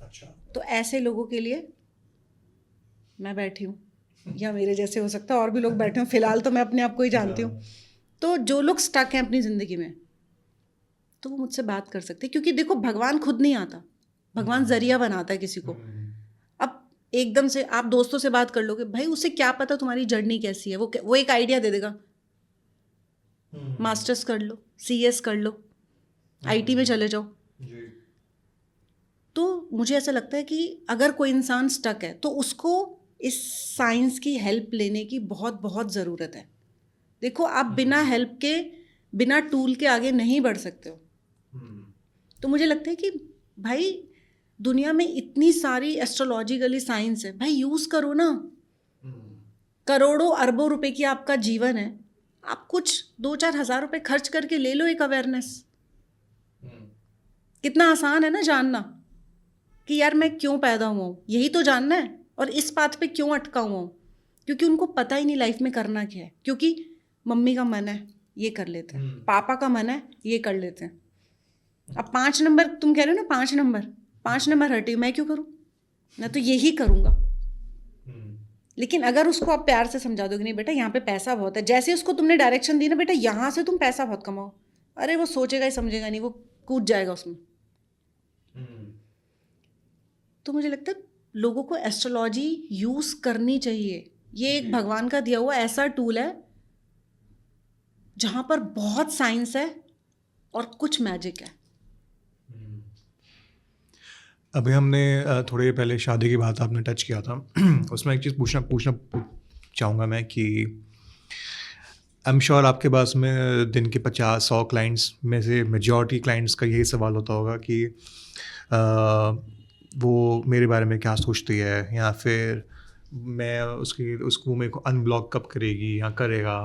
अच्छा। तो ऐसे लोगों के लिए मैं बैठी हूँ, या मेरे जैसे हो सकता है और भी लोग बैठे हों, फिलहाल तो मैं अपने आप को ही जानती हूँ। तो जो लोग स्टक हैं अपनी ज़िंदगी में, तो वो मुझसे बात कर सकते हैं, क्योंकि देखो भगवान खुद नहीं आता, भगवान जरिया बनाता है किसी को। अब एकदम से आप दोस्तों से बात कर लोगे, भाई उसे क्या पता तुम्हारी जर्नी कैसी है, वो एक आइडिया दे देगा, मास्टर्स कर लो, CS कर लो, IT में चले जाओ। तो मुझे ऐसा लगता है कि अगर कोई इंसान स्टक है तो उसको इस साइंस की हेल्प लेने की बहुत बहुत ज़रूरत है। देखो आप बिना हेल्प के, बिना टूल के आगे नहीं बढ़ सकते हो। तो मुझे लगता है कि भाई दुनिया में इतनी सारी एस्ट्रोलॉजिकली साइंस है, भाई यूज़ करो ना। करोड़ों अरबों रुपए की आपका जीवन है, आप कुछ 2-4 हज़ार रुपए खर्च करके ले लो एक अवेयरनेस। कितना आसान है ना जानना कि यार मैं क्यों पैदा हुआ हूँ, यही तो जानना है, और इस पाथ पे क्यों अटका हुआ हूँ। क्योंकि उनको पता ही नहीं लाइफ में करना क्या है, क्योंकि मम्मी का मन है ये कर लेते हैं, पापा का मन है ये कर लेते हैं। अब 5 नंबर तुम कह रहे हो ना, 5 नंबर हटी, मैं क्यों करूँ, मैं तो यही करूँगा। लेकिन अगर उसको आप प्यार से समझा दो कि नहीं बेटा यहाँ पे पैसा बहुत है, जैसे उसको तुमने डायरेक्शन दी ना, बेटा यहाँ से तुम पैसा बहुत कमाओ, अरे वो सोचेगा ही समझेगा नहीं, वो कूद जाएगा उसमें। तो मुझे लगता है लोगों को एस्ट्रोलॉजी यूज़ करनी चाहिए। ये एक भगवान का दिया हुआ ऐसा टूल है जहाँ पर बहुत साइंस है और कुछ मैजिक है। अभी हमने थोड़े पहले शादी की बात आपने टच किया था। उसमें एक चीज़ पूछना चाहूँगा मैं कि आई एम श्योर आपके पास में दिन के 50-100 क्लाइंट्स में से मेजॉरिटी क्लाइंट्स का यही सवाल होता होगा कि वो मेरे बारे में क्या सोचती है, या फिर मैं उसको मेरे को अनब्लॉक कब करेगी या करेगा।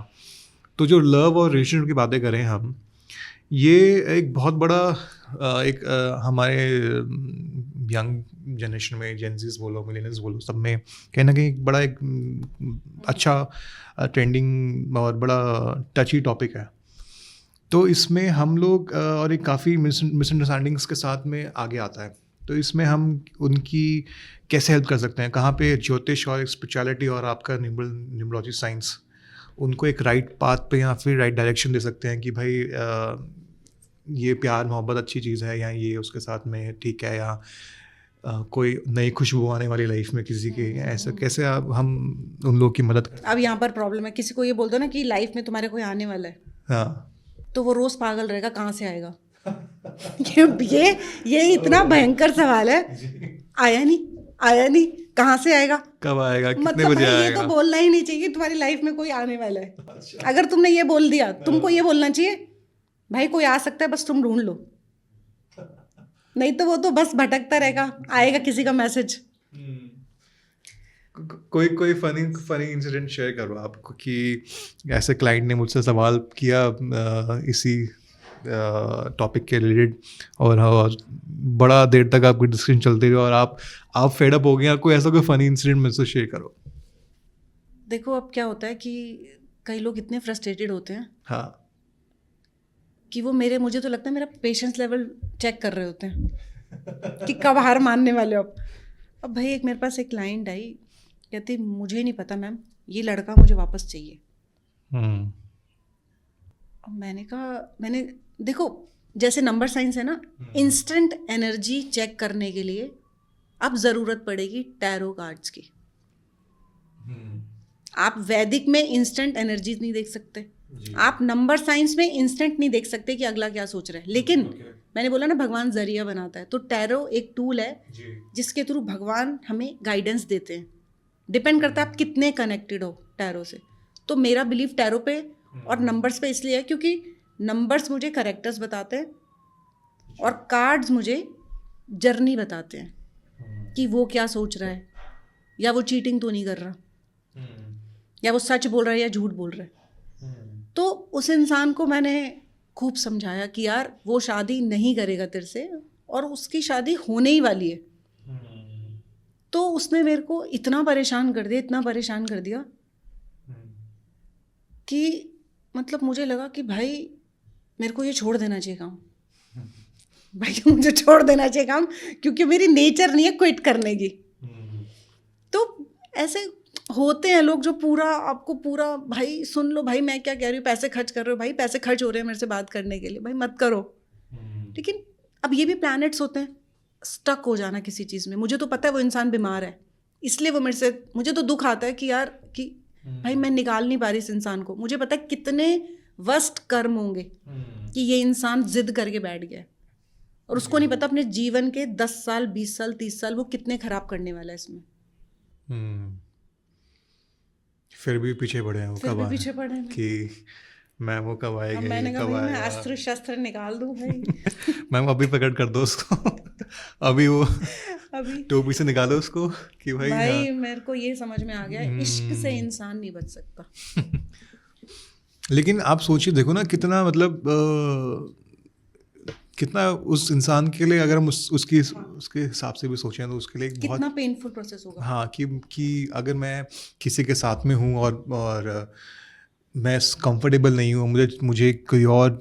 तो जो लव और रिलेशनशिप की बातें करें हम, ये एक बहुत बड़ा हमारे यंग जनरेशन में, जेनजीज बोलो, मिलेनियल्स बोलो, सब में कहीं ना कहीं एक बड़ा अच्छा ट्रेंडिंग और बड़ा टची टॉपिक है। तो इसमें हम लोग और एक काफ़ी मिसअंडरस्टैंडिंग्स के साथ में आगे आता है। तो इसमें हम उनकी कैसे हेल्प कर सकते हैं, कहाँ पे ज्योतिष और स्पिरिचुअलिटी और आपका न्यूमरोलॉजी साइंस उनको एक राइट पाथ पे या फिर राइट डायरेक्शन दे सकते हैं कि भाई ये प्यार मोहब्बत अच्छी चीज़ है, या ये उसके साथ में ठीक है, या कोई नई खुशबू आने वाली लाइफ में किसी की, ऐसा कैसे हम उन लोगों की मदद अब यहाँ पर प्रॉब्लम है, किसी को ये बोल दो ना कि लाइफ में तुम्हारे कोई आने वाला है, हाँ, तो वो रोज़ पागल रहेगा कहाँ से आएगा। ये इतना भयंकर सवाल है, आया नहीं कहाँ से आएगा, कब आएगा, कितने मतलब बजे भाई आएगा। ये तो बोलना ही नहीं चाहिए कि तुम्हारी लाइफ में कोई आने वाला है। अगर तुमने ये बोल दिया, तुमको ये बोलना चाहिए भाई कोई आ सकता है, बस तुम ढूंढ लो। नहीं तो वो तो बस भटकता रहेगा, आएगा किसी का मैसेज। कोई फनी इंसिडेंट शेयर करो आपको कि ऐसे क्लाइंट ने मुझसे सवाल किया इसी टॉपिक के रिलेटेड, और बड़ा देर तक आपकी डिस्कशन चलती रही और आप फेड अप हो गए, कोई ऐसा कोई फनी इंसिडेंट मुझसे शेयर करो। देखो अब क्या होता है कि कई लोग इतने फ्रस्ट्रेटेड होते हैं, हाँ, कि वो मुझे तो लगता है मेरा पेशेंस लेवल चेक कर रहे होते हैं कि कब हार मानने वाले हो। अब भाई एक मेरे पास एक क्लाइंट आई, कहती मुझे नहीं पता मैम, ये लड़का मुझे वापस चाहिए। अब मैंने कहा, देखो जैसे नंबर साइंस है ना, इंस्टेंट एनर्जी चेक करने के लिए अब ज़रूरत पड़ेगी टैरो कार्ड्स की। आप वैदिक में इंस्टेंट एनर्जी नहीं देख सकते, आप नंबर साइंस में इंस्टेंट नहीं देख सकते कि अगला क्या सोच रहा है, लेकिन मैंने बोला ना भगवान जरिया बनाता है, तो टैरो एक टूल है जिसके थ्रू भगवान हमें गाइडेंस देते हैं। डिपेंड करता है आप कितने कनेक्टेड हो टैरो से। तो मेरा बिलीव टैरो पे और नंबर्स पे इसलिए है क्योंकि नंबर्स मुझे कैरेक्टर्स बताते हैं और कार्ड्स मुझे जर्नी बताते हैं कि वो क्या सोच रहा है, या वो चीटिंग तो नहीं कर रहा, या वो सच बोल रहा है या झूठ बोल रहा है। तो उस इंसान को मैंने खूब समझाया कि यार वो शादी नहीं करेगा तेरे से, और उसकी शादी होने ही वाली है। तो उसने मेरे को इतना परेशान कर दिया कि मतलब मुझे लगा कि भाई मेरे को ये छोड़ देना चाहिए काम, भाई मुझे छोड़ देना चाहिए काम, क्योंकि मेरी नेचर नहीं है क्विट करने की। तो ऐसे होते हैं लोग जो आपको पूरा भाई सुन लो, भाई मैं क्या कह रही हूँ, पैसे खर्च कर रहे हो, भाई पैसे खर्च हो रहे हैं मेरे से बात करने के लिए, भाई मत करो। लेकिन अब ये भी प्लैनेट्स होते हैं, स्टक हो जाना किसी चीज़ में। मुझे तो पता है वो इंसान बीमार है, इसलिए वो मेरे से, मुझे तो दुख आता है कि यार कि भाई मैं निकाल नहीं पा रही इस इंसान को। मुझे पता है कितने वर्स्ट कर्म होंगे कि ये इंसान जिद करके बैठ गया है, और उसको नहीं पता अपने जीवन के 10 साल 20 साल 30 साल वो कितने खराब करने वाला है इसमें। फिर भी पीछे पड़े हैं वो, फिर कब भी आए पीछे पड़े हैं। कि मैम वो कब अब आएगी, मैंने कहा कब भाई मैं आएगा। अस्त्र शस्त्र निकाल दूं भाई। मैम अभी प्रकट कर दो उसको। अभी वो अभी टोपी से निकालो उसको कि भाई हाँ। भाई मेरे को ये समझ में आ गया, इश्क से इंसान नहीं बच सकता। लेकिन आप सोचिए, देखो ना कितना मतलब कितना उस इंसान के लिए, अगर हम उसके हिसाब से भी सोचें तो उसके लिए एक बहुत कितना पेनफुल प्रोसेस होगा। हाँ कि अगर मैं किसी के साथ में हूँ और मैं कंफर्टेबल नहीं हूँ, मुझे कोई और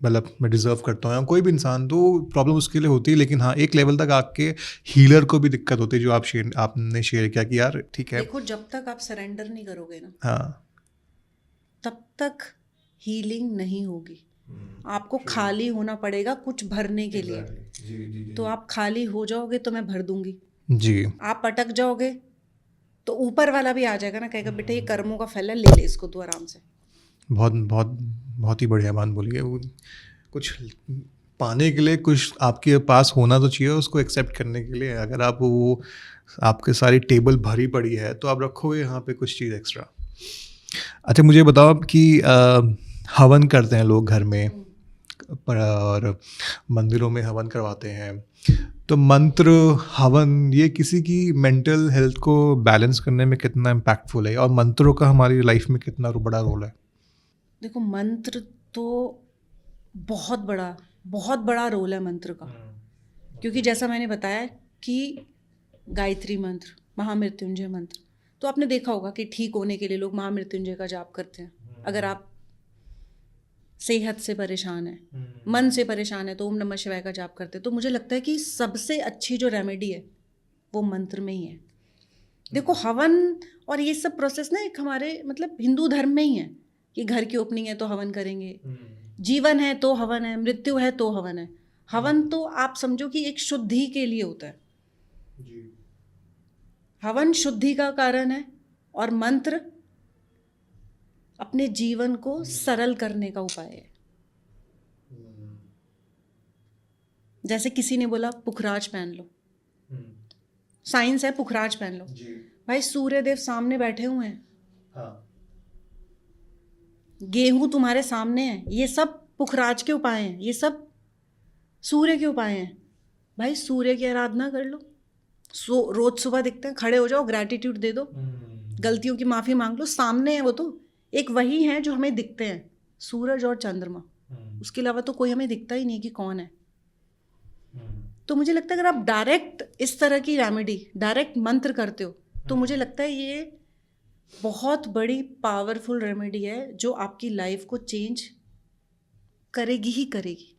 मतलब मैं डिज़र्व करता हूँ, या कोई भी इंसान, तो प्रॉब्लम उसके लिए होती है। लेकिन हाँ, एक लेवल तक आके हीलर को भी दिक्कत होती है, जो आपने शेयर किया कि यार ठीक है। देखो जब तक आप सरेंडर नहीं करोगे ना, हाँ, तब तक हीलिंग नहीं होगी। आपको खाली होना पड़ेगा कुछ भरने के लिए। तो आप खाली हो जाओगे तो मैं भर दूंगी। जी, आप अटक जाओगे तो ऊपर वाला भी आ जाएगा ना, कहेगा बेटा ये कर्मों का फल है, ले ले इसको तू आराम से। बहुत बहुत बहुत ही बढ़िया बात बोली है। वो कुछ पाने के लिए कुछ आपके पास होना तो चाहिए, उसको एक्सेप्ट करने के लिए। अगर आप वो आपके सारी टेबल भरी पड़ी है तो आप रखोगे यहाँ पे कुछ चीज़ एक्स्ट्रा। अच्छा, मुझे बताओ कि हवन करते हैं लोग घर में, और मंदिरों में हवन करवाते हैं, तो मंत्र हवन ये किसी की मेंटल हेल्थ को बैलेंस करने में कितना इम्पैक्टफुल है, और मंत्रों का हमारी लाइफ में कितना बड़ा रोल है? देखो मंत्र तो बहुत बड़ा रोल है मंत्र का। क्योंकि जैसा मैंने बताया कि गायत्री मंत्र, महामृत्युंजय मंत्र, तो आपने देखा होगा कि ठीक होने के लिए लोग महामृत्युंजय का जाप करते हैं। अगर आप सेहत से परेशान है, मन से परेशान है, तो ओम नमः शिवाय का जाप करते हैं। तो मुझे लगता है कि सबसे अच्छी जो रेमेडी है वो मंत्र में ही है। देखो हवन और ये सब प्रोसेस ना एक हमारे मतलब हिंदू धर्म में ही है कि घर की ओपनिंग है तो हवन करेंगे, जीवन है तो हवन है, मृत्यु है तो हवन है। हवन तो आप समझो कि एक शुद्धि के लिए होता है। हवन शुद्धि का कारण है, और मंत्र अपने जीवन को सरल करने का उपाय है। जैसे किसी ने बोला पुखराज पहन लो, साइंस है पुखराज पहन लो। भाई सूर्य देव सामने बैठे हुए हैं, गेहूं तुम्हारे सामने है, ये सब पुखराज के उपाय हैं, ये सब सूर्य के उपाय हैं। भाई सूर्य की आराधना कर लो, रोज सुबह दिखते हैं, खड़े हो जाओ, ग्रैटिट्यूड दे दो, गलतियों की माफ़ी मांग लो, सामने है वो। तो एक वही है जो हमें दिखते हैं, सूरज और चंद्रमा, उसके अलावा तो कोई हमें दिखता ही नहीं कि कौन है। तो मुझे लगता है अगर आप डायरेक्ट इस तरह की रेमेडी, डायरेक्ट मंत्र करते हो, तो मुझे लगता है ये बहुत बड़ी पावरफुल रेमेडी है जो आपकी लाइफ को चेंज करेगी ही करेगी।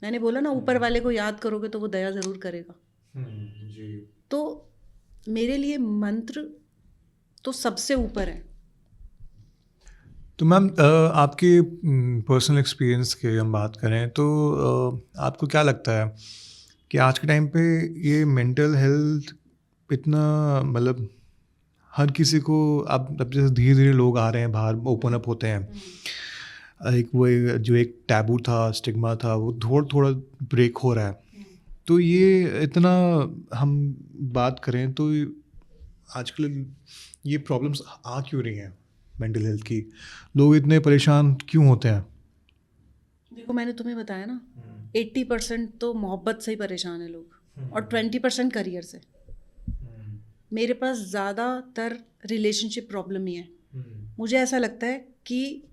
मैंने बोला ना, ऊपर वाले को याद करोगे तो वो दया ज़रूर करेगा। तो मेरे लिए मंत्र तो सबसे ऊपर है। तो मैम आपके पर्सनल एक्सपीरियंस की हम बात करें तो आपको क्या लगता है कि आज के टाइम पे ये मेंटल हेल्थ इतना मतलब हर किसी को, अब जैसे धीरे धीरे लोग आ रहे हैं बाहर, ओपन अप होते हैं, एक वो जो एक टैबू था, स्टिग्मा था, वो थोड़ा थोड़ा ब्रेक हो रहा है। तो ये इतना हम बात करें तो आजकल ये प्रॉब्लम्स आ क्यों रही हैं मेंटल हेल्थ की? लोग इतने परेशान क्यों होते हैं? देखो मैंने तुम्हें बताया ना, 80% तो मोहब्बत से ही परेशान है लोग, और 20% करियर से। मेरे पास ज़्यादातर रिलेशनशिप प्रॉब्लम ही है। मुझे ऐसा लगता है कि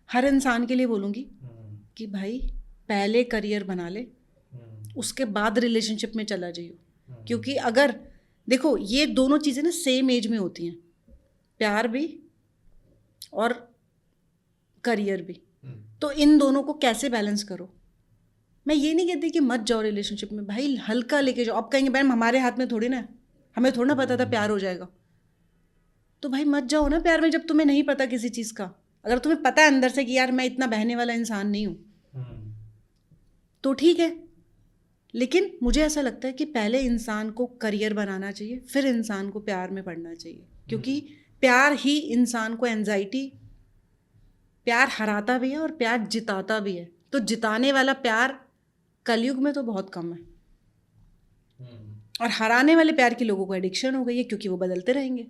हर इंसान के लिए बोलूँगी कि भाई पहले करियर बना ले, उसके बाद रिलेशनशिप में चला जाइए। क्योंकि अगर देखो ये दोनों चीज़ें ना सेम एज में होती हैं, प्यार भी और करियर भी। तो इन दोनों को कैसे बैलेंस करो? मैं ये नहीं कहती कि मत जाओ रिलेशनशिप में, भाई हल्का लेके जाओ। आप कहेंगे मैम हमारे हाथ में थोड़ी ना, हमें थोड़ा ना पता था प्यार हो जाएगा। तो भाई मत जाओ ना प्यार में जब तुम्हें नहीं पता किसी चीज़ का। अगर तुम्हें पता है अंदर से कि यार मैं इतना बहने वाला इंसान नहीं हूँ, तो ठीक है, लेकिन मुझे ऐसा लगता है कि पहले इंसान को करियर बनाना चाहिए, फिर इंसान को प्यार में पड़ना चाहिए, क्योंकि प्यार ही इंसान को एंजाइटी, प्यार हराता भी है और प्यार जिताता भी है। तो जिताने वाला प्यार कलयुग में तो बहुत कम है, और हराने वाले प्यार की लोगों को एडिक्शन हो गई है, क्योंकि वो बदलते रहेंगे,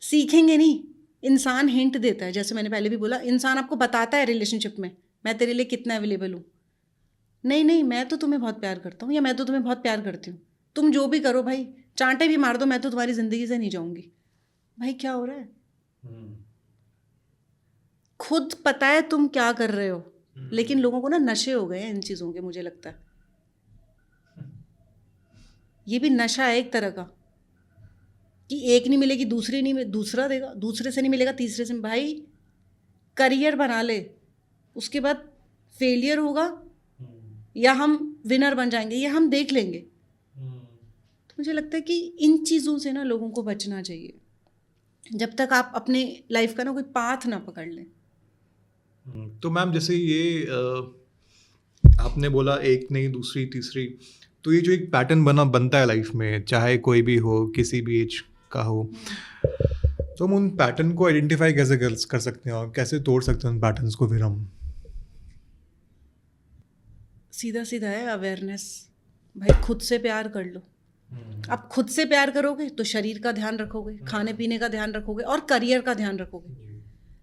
सीखेंगे नहीं। इंसान हिंट देता है, जैसे मैंने पहले भी बोला, इंसान आपको बताता है रिलेशनशिप में, मैं तेरे लिए कितना अवेलेबल हूँ। नहीं नहीं, मैं तो तुम्हें बहुत प्यार करता हूँ, या मैं तो तुम्हें बहुत प्यार करती हूँ, तुम जो भी करो भाई, चांटे भी मार दो, मैं तो तुम्हारी ज़िंदगी से नहीं जाऊँगी। भाई क्या हो रहा है? खुद पता है तुम क्या कर रहे हो, लेकिन लोगों को ना नशे हो गए हैं इन चीज़ों के, मुझे लगता है ये भी नशा है एक तरह का, कि एक नहीं मिलेगी दूसरी नहीं, दूसरा देगा, दूसरे से नहीं मिलेगा तीसरे से। भाई करियर बना ले, उसके बाद फेलियर होगा या हम विनर बन जाएंगे, ये हम देख लेंगे। तो मुझे लगता है कि इन चीज़ों से ना लोगों को बचना चाहिए, जब तक आप अपने लाइफ का ना कोई पाथ ना पकड़ लें। तो मैम जैसे ये आपने बोला एक नहीं दूसरी तीसरी, तो ये जो एक पैटर्न बनता है लाइफ में, चाहे कोई भी हो, किसी भी एज का हो, तो हम उन पैटर्न को आइडेंटिफाई कैसे कर सकते हैं और कैसे तोड़ सकते हैं उन पैटर्न्स को? फिर हम सीधा सीधा है अवेयरनेस। भाई खुद से प्यार कर लो। आप खुद से प्यार करोगे तो शरीर का ध्यान रखोगे, खाने पीने का ध्यान रखोगे और करियर का ध्यान रखोगे।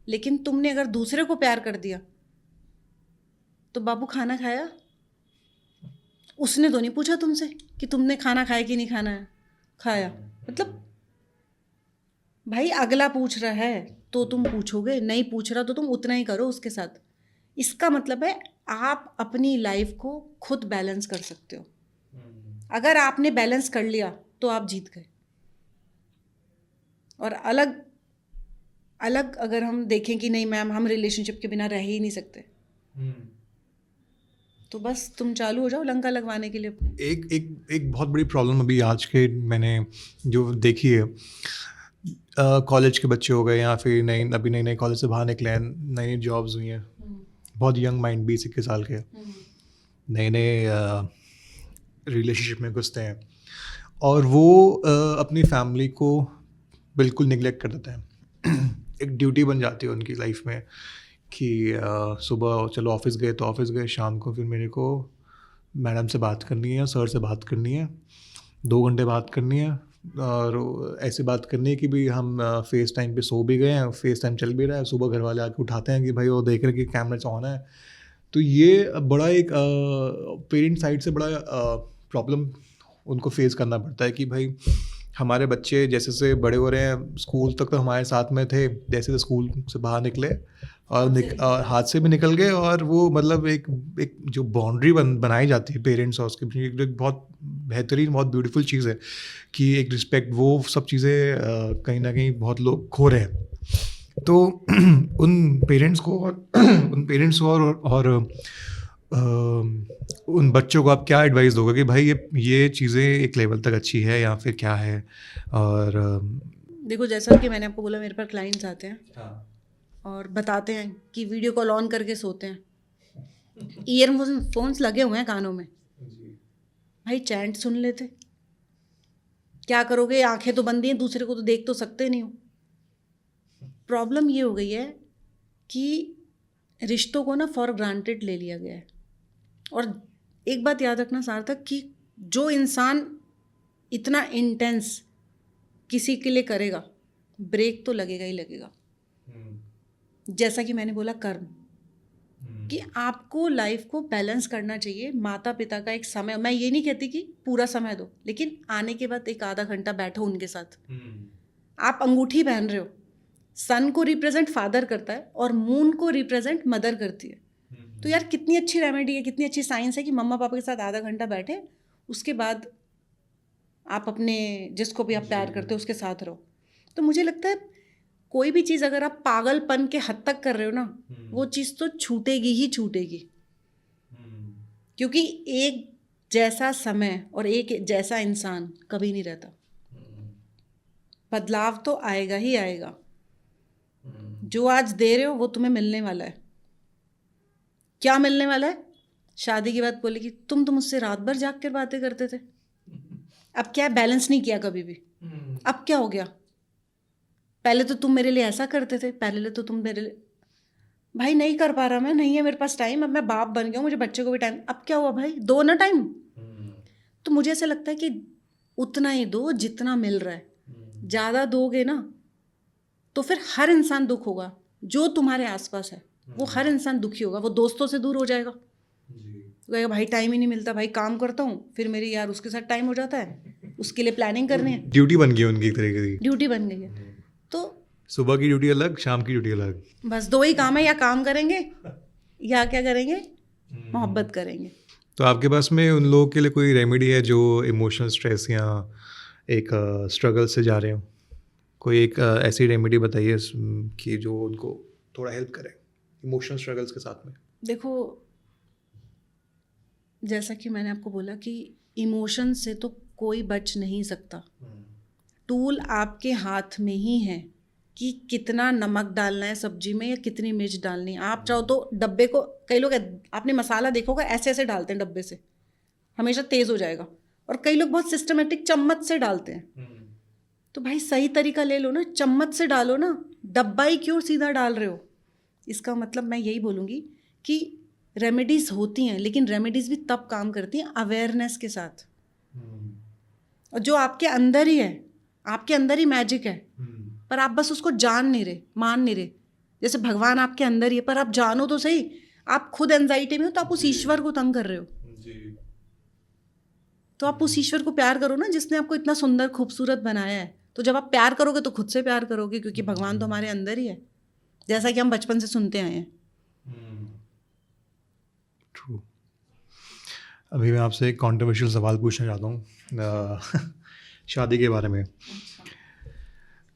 लेकिन तुमने अगर दूसरे को प्यार कर दिया तो बाबू खाना खाया, उसने तो नहीं पूछा तुमसे कि तुमने खाना खाया कि नहीं खाना है, खाया। मतलब भाई अगला पूछ रहा है तो तुम पूछोगे, नहीं पूछ रहा तो तुम उतना ही करो उसके साथ। इसका मतलब है आप अपनी लाइफ को खुद बैलेंस कर सकते हो। अगर आपने बैलेंस कर लिया तो आप जीत गए। और अलग अलग अगर हम देखें कि नहीं मैम हम रिलेशनशिप के बिना रह ही नहीं सकते, तो बस तुम चालू हो जाओ लंका लगवाने के लिए। एक एक एक बहुत बड़ी प्रॉब्लम अभी आज के मैंने जो देखी है, कॉलेज के बच्चे हो गए या फिर अभी नए कॉलेज से बाहर निकले हैं, नई जॉब्स हुई हैं, बहुत यंग माइंड 20-21 साल के, नए रिलेशनशिप में घुसते हैं और वो अपनी फैमिली को बिल्कुल निगलेक्ट कर देते हैं। एक ड्यूटी बन जाती है उनकी लाइफ में कि सुबह चलो ऑफिस गए तो ऑफिस गए, शाम को फिर मेरे को मैडम से बात करनी है, सर से बात करनी है, 2 घंटे बात करनी है, और ऐसे बात करनी है कि भी हम फेस टाइम पे सो भी गए हैं, फेस टाइम चल भी रहा है, सुबह घर वाले आके उठाते हैं कि भाई वो देख रहे कि कैमरा ऑन है। तो ये बड़ा एक पेरेंट साइड से बड़ा प्रॉब्लम उनको फेस करना पड़ता है कि भाई हमारे बच्चे जैसे से बड़े हो रहे हैं, स्कूल तक तो हमारे साथ में थे, जैसे स्कूल से बाहर निकले और हाथ से भी निकल गए, और वो मतलब एक जो बाउंड्री बनाई जाती है पेरेंट्स और उसके बीच, एक बहुत बेहतरीन बहुत ब्यूटीफुल चीज़ है कि एक रिस्पेक्ट, वो सब चीज़ें कहीं ना कहीं बहुत लोग खो रहे हैं। तो उन पेरेंट्स को और उन बच्चों को आप क्या एडवाइस दोगे कि भाई ये चीज़ें एक लेवल तक अच्छी है या फिर क्या है? और देखो जैसा कि मैंने आपको बोला, मेरे पास क्लाइंट्स आते हैं और बताते हैं कि वीडियो कॉल ऑन करके सोते हैं, ईयरफोन्स लगे हुए हैं कानों में। भाई चैंट सुन लेते, क्या करोगे, आंखें तो बंद हैं, दूसरे को तो देख तो सकते नहीं हो। प्रॉब्लम ये हो गई है कि रिश्तों को ना फॉर ग्रांटेड ले लिया गया है। और एक बात याद रखना सार्थक, कि जो इंसान इतना इंटेंस किसी के लिए करेगा, ब्रेक तो लगेगा ही लगेगा। जैसा कि मैंने बोला कर्म, कि आपको लाइफ को बैलेंस करना चाहिए। माता पिता का एक समय, मैं ये नहीं कहती कि पूरा समय दो, लेकिन आने के बाद एक आधा घंटा बैठो उनके साथ। आप अंगूठी पहन रहे हो, सन को रिप्रेजेंट फादर करता है और मून को रिप्रेजेंट मदर करती है। तो यार कितनी अच्छी रेमेडी है, कितनी अच्छी साइंस है कि मम्मा पापा के साथ आधा घंटा बैठे, उसके बाद आप अपने जिसको भी आप प्यार करते हो उसके साथ रहो। तो मुझे लगता है कोई भी चीज़ अगर आप पागलपन के हद तक कर रहे हो ना, वो चीज़ तो छूटेगी ही छूटेगी। क्योंकि एक जैसा समय और एक जैसा इंसान कभी नहीं रहता। बदलाव तो आएगा ही आएगा। जो आज दे रहे हो वो तुम्हें मिलने वाला है। क्या मिलने वाला है? शादी के बाद बोलेगी तुम तो मुझसे रात भर जाग कर बातें करते थे। अब क्या है, बैलेंस नहीं किया कभी भी। अब क्या हो गया? पहले तो तुम मेरे लिए ऐसा करते थे, पहले तो तुम मेरे लिए, भाई नहीं कर पा रहा मैं, नहीं है मेरे पास टाइम, अब मैं बाप बन गया हूँ, मुझे बच्चे को भी टाइम, अब क्या हुआ भाई, दो ना टाइम। तो मुझे ऐसा लगता है कि उतना ही दो जितना मिल रहा है। ज़्यादा दोगे ना तो फिर हर इंसान दुख होगा, जो तुम्हारे आसपास है वो हर इंसान दुखी होगा, वो दोस्तों से दूर हो जाएगा, कहेगा भाई टाइम ही नहीं मिलता, भाई काम करता हूँ, फिर मेरी यार उसके साथ टाइम हो जाता है, उसके लिए प्लानिंग करनी है, ड्यूटी बन गई उनकी एक तरीके की, ड्यूटी बन गई है। तो सुबह की ड्यूटी अलग, शाम की ड्यूटी अलग, बस दो ही काम है, या काम करेंगे या क्या करेंगे, मोहब्बत करेंगे। तो आपके पास में उन लोगों के लिए कोई रेमेडी है जो इमोशनल स्ट्रेस या एक स्ट्रगल से जा रहे हो? कोई एक ऐसी रेमेडी बताइए कि जो उनको थोड़ा हेल्प करे इमोशनल स्ट्रगल्स के साथ में। देखो, जैसा कि मैंने आपको बोला कि इमोशन से तो कोई बच नहीं सकता। टूल आपके हाथ में ही है कि कितना नमक डालना है सब्जी में या कितनी मिर्च डालनी है। आप चाहो तो डब्बे को, कई लोग आपने मसाला देखोगे ऐसे ऐसे डालते हैं डब्बे से, हमेशा तेज़ हो जाएगा, और कई लोग बहुत सिस्टमेटिक चम्मच से डालते हैं। तो भाई सही तरीका ले लो ना, चम्मच से डालो ना, डब्बा ही क्यों सीधा डाल रहे हो। इसका मतलब मैं यही बोलूँगी कि रेमेडीज़ होती हैं, लेकिन रेमेडीज़ भी तब काम करती हैं अवेयरनेस के साथ, और जो आपके अंदर ही है, आपके अंदर ही मैजिक है, पर आप बस उसको जान नहीं रहे, मान नहीं रहे। जैसे भगवान आपके अंदर ही है, पर आप जानो तो सही, आप खुद एंजाइटी में हो तो आप उस ईश्वर को तंग कर रहे हो। तो आप उस ईश्वर को प्यार करो ना, जिसने आपको इतना सुंदर खूबसूरत बनाया है। तो जब आप प्यार करोगे तो खुद से प्यार करोगे, क्योंकि भगवान तो हमारे अंदर ही है, जैसा कि हम बचपन से सुनते आए हैं। ट्रू। अभी मैं आपसे एक कॉन्ट्रोवर्शियल सवाल पूछना चाहता हूँ शादी के बारे में।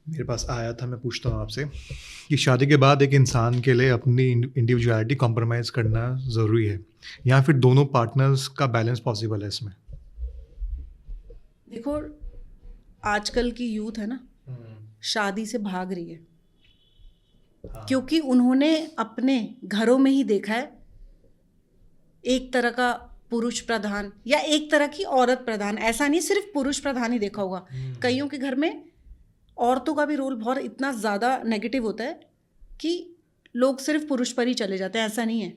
मेरे पास आया था, मैं पूछता हूँ आपसे कि शादी के बाद एक इंसान के लिए अपनी इंडिविजुअलिटी कॉम्प्रोमाइज़ करना ज़रूरी है या फिर दोनों पार्टनर्स का बैलेंस पॉसिबल है इसमें? देखो, आजकल की यूथ है ना, शादी से भाग रही है, क्योंकि उन्होंने अपने घरों में ही देखा है एक तरह का पुरुष प्रधान या एक तरह की औरत प्रधान। ऐसा नहीं सिर्फ पुरुष प्रधान ही देखा होगा, कईयों के घर में औरतों का भी रोल बहुत इतना ज़्यादा नेगेटिव होता है कि लोग सिर्फ पुरुष पर ही चले जाते हैं। ऐसा नहीं है,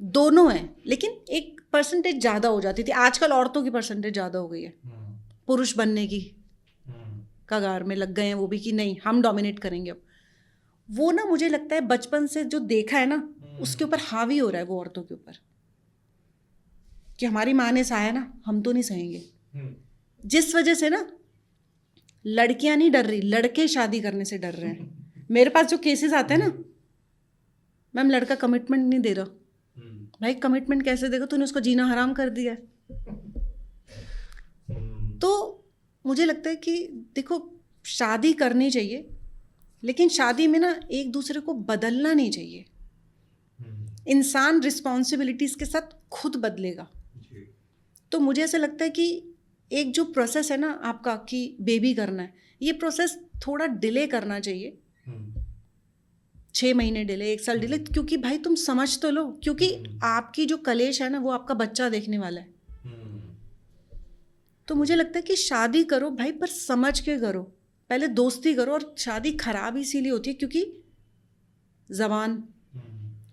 दोनों हैं, लेकिन एक परसेंटेज ज़्यादा हो जाती थी। आजकल औरतों की परसेंटेज ज़्यादा हो गई है, पुरुष बनने की कगार में लग गए हैं वो भी, कि नहीं हम डोमिनेट करेंगे। अब वो ना, मुझे लगता है बचपन से जो देखा है ना, उसके ऊपर हावी हो रहा है वो औरतों के ऊपर, कि हमारी माँ ने सहा ना, हम तो नहीं सहेंगे। जिस वजह से ना लड़कियां नहीं डर रही, लड़के शादी करने से डर रहे हैं। मेरे पास जो केसेस आते हैं ना, मैम लड़का कमिटमेंट नहीं दे रहा। भाई कमिटमेंट कैसे देगा, तूने उसको जीना हराम कर दिया है। तो मुझे लगता है कि देखो, शादी करनी चाहिए, लेकिन शादी में ना एक दूसरे को बदलना नहीं चाहिए। इंसान रिस्पॉन्सिबिलिटीज़ के साथ खुद बदलेगा। तो मुझे ऐसा लगता है कि एक जो प्रोसेस है ना आपका, कि बेबी करना है, ये प्रोसेस थोड़ा डिले करना चाहिए, 6 महीने डिले, 1 साल डिले, क्योंकि भाई तुम समझ तो लो, क्योंकि आपकी जो कलेश है ना, वो आपका बच्चा देखने वाला है। तो मुझे लगता है कि शादी करो भाई, पर समझ के करो, पहले दोस्ती करो। और शादी खराब इसीलिए होती है क्योंकि ज़बान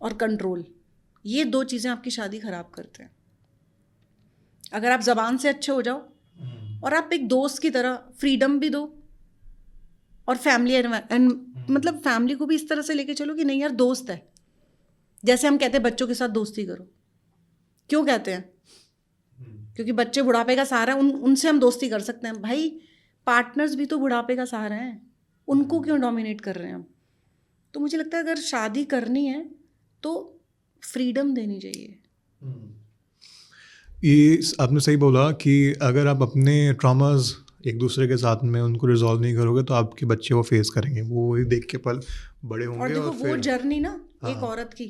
और कंट्रोल, ये 2 चीज़ें आपकी शादी खराब करते हैं। अगर आप ज़बान से अच्छे हो जाओ और आप एक दोस्त की तरह फ्रीडम भी दो, और फैमिली मतलब फैमिली को भी इस तरह से लेके चलो कि नहीं यार दोस्त है। जैसे हम कहते हैं बच्चों के साथ दोस्ती करो, क्यों कहते हैं? क्योंकि बच्चे बुढ़ापे का सहारा है, उनसे हम दोस्ती कर सकते हैं। भाई पार्टनर्स भी तो बुढ़ापे का सहारा हैं, उनको क्यों डोमिनेट कर रहे हैं हम? तो मुझे लगता है अगर शादी करनी है तो फ्रीडम देनी चाहिए। ये आपने सही बोला कि अगर आप अपने ट्रॉमास एक दूसरे के साथ में उनको रिजॉल्व नहीं करोगे तो आपके बच्चे वो फेस करेंगे, वो वही देख के पल बड़े होंगे। और देखो वो जर्नी ना, एक औरत की,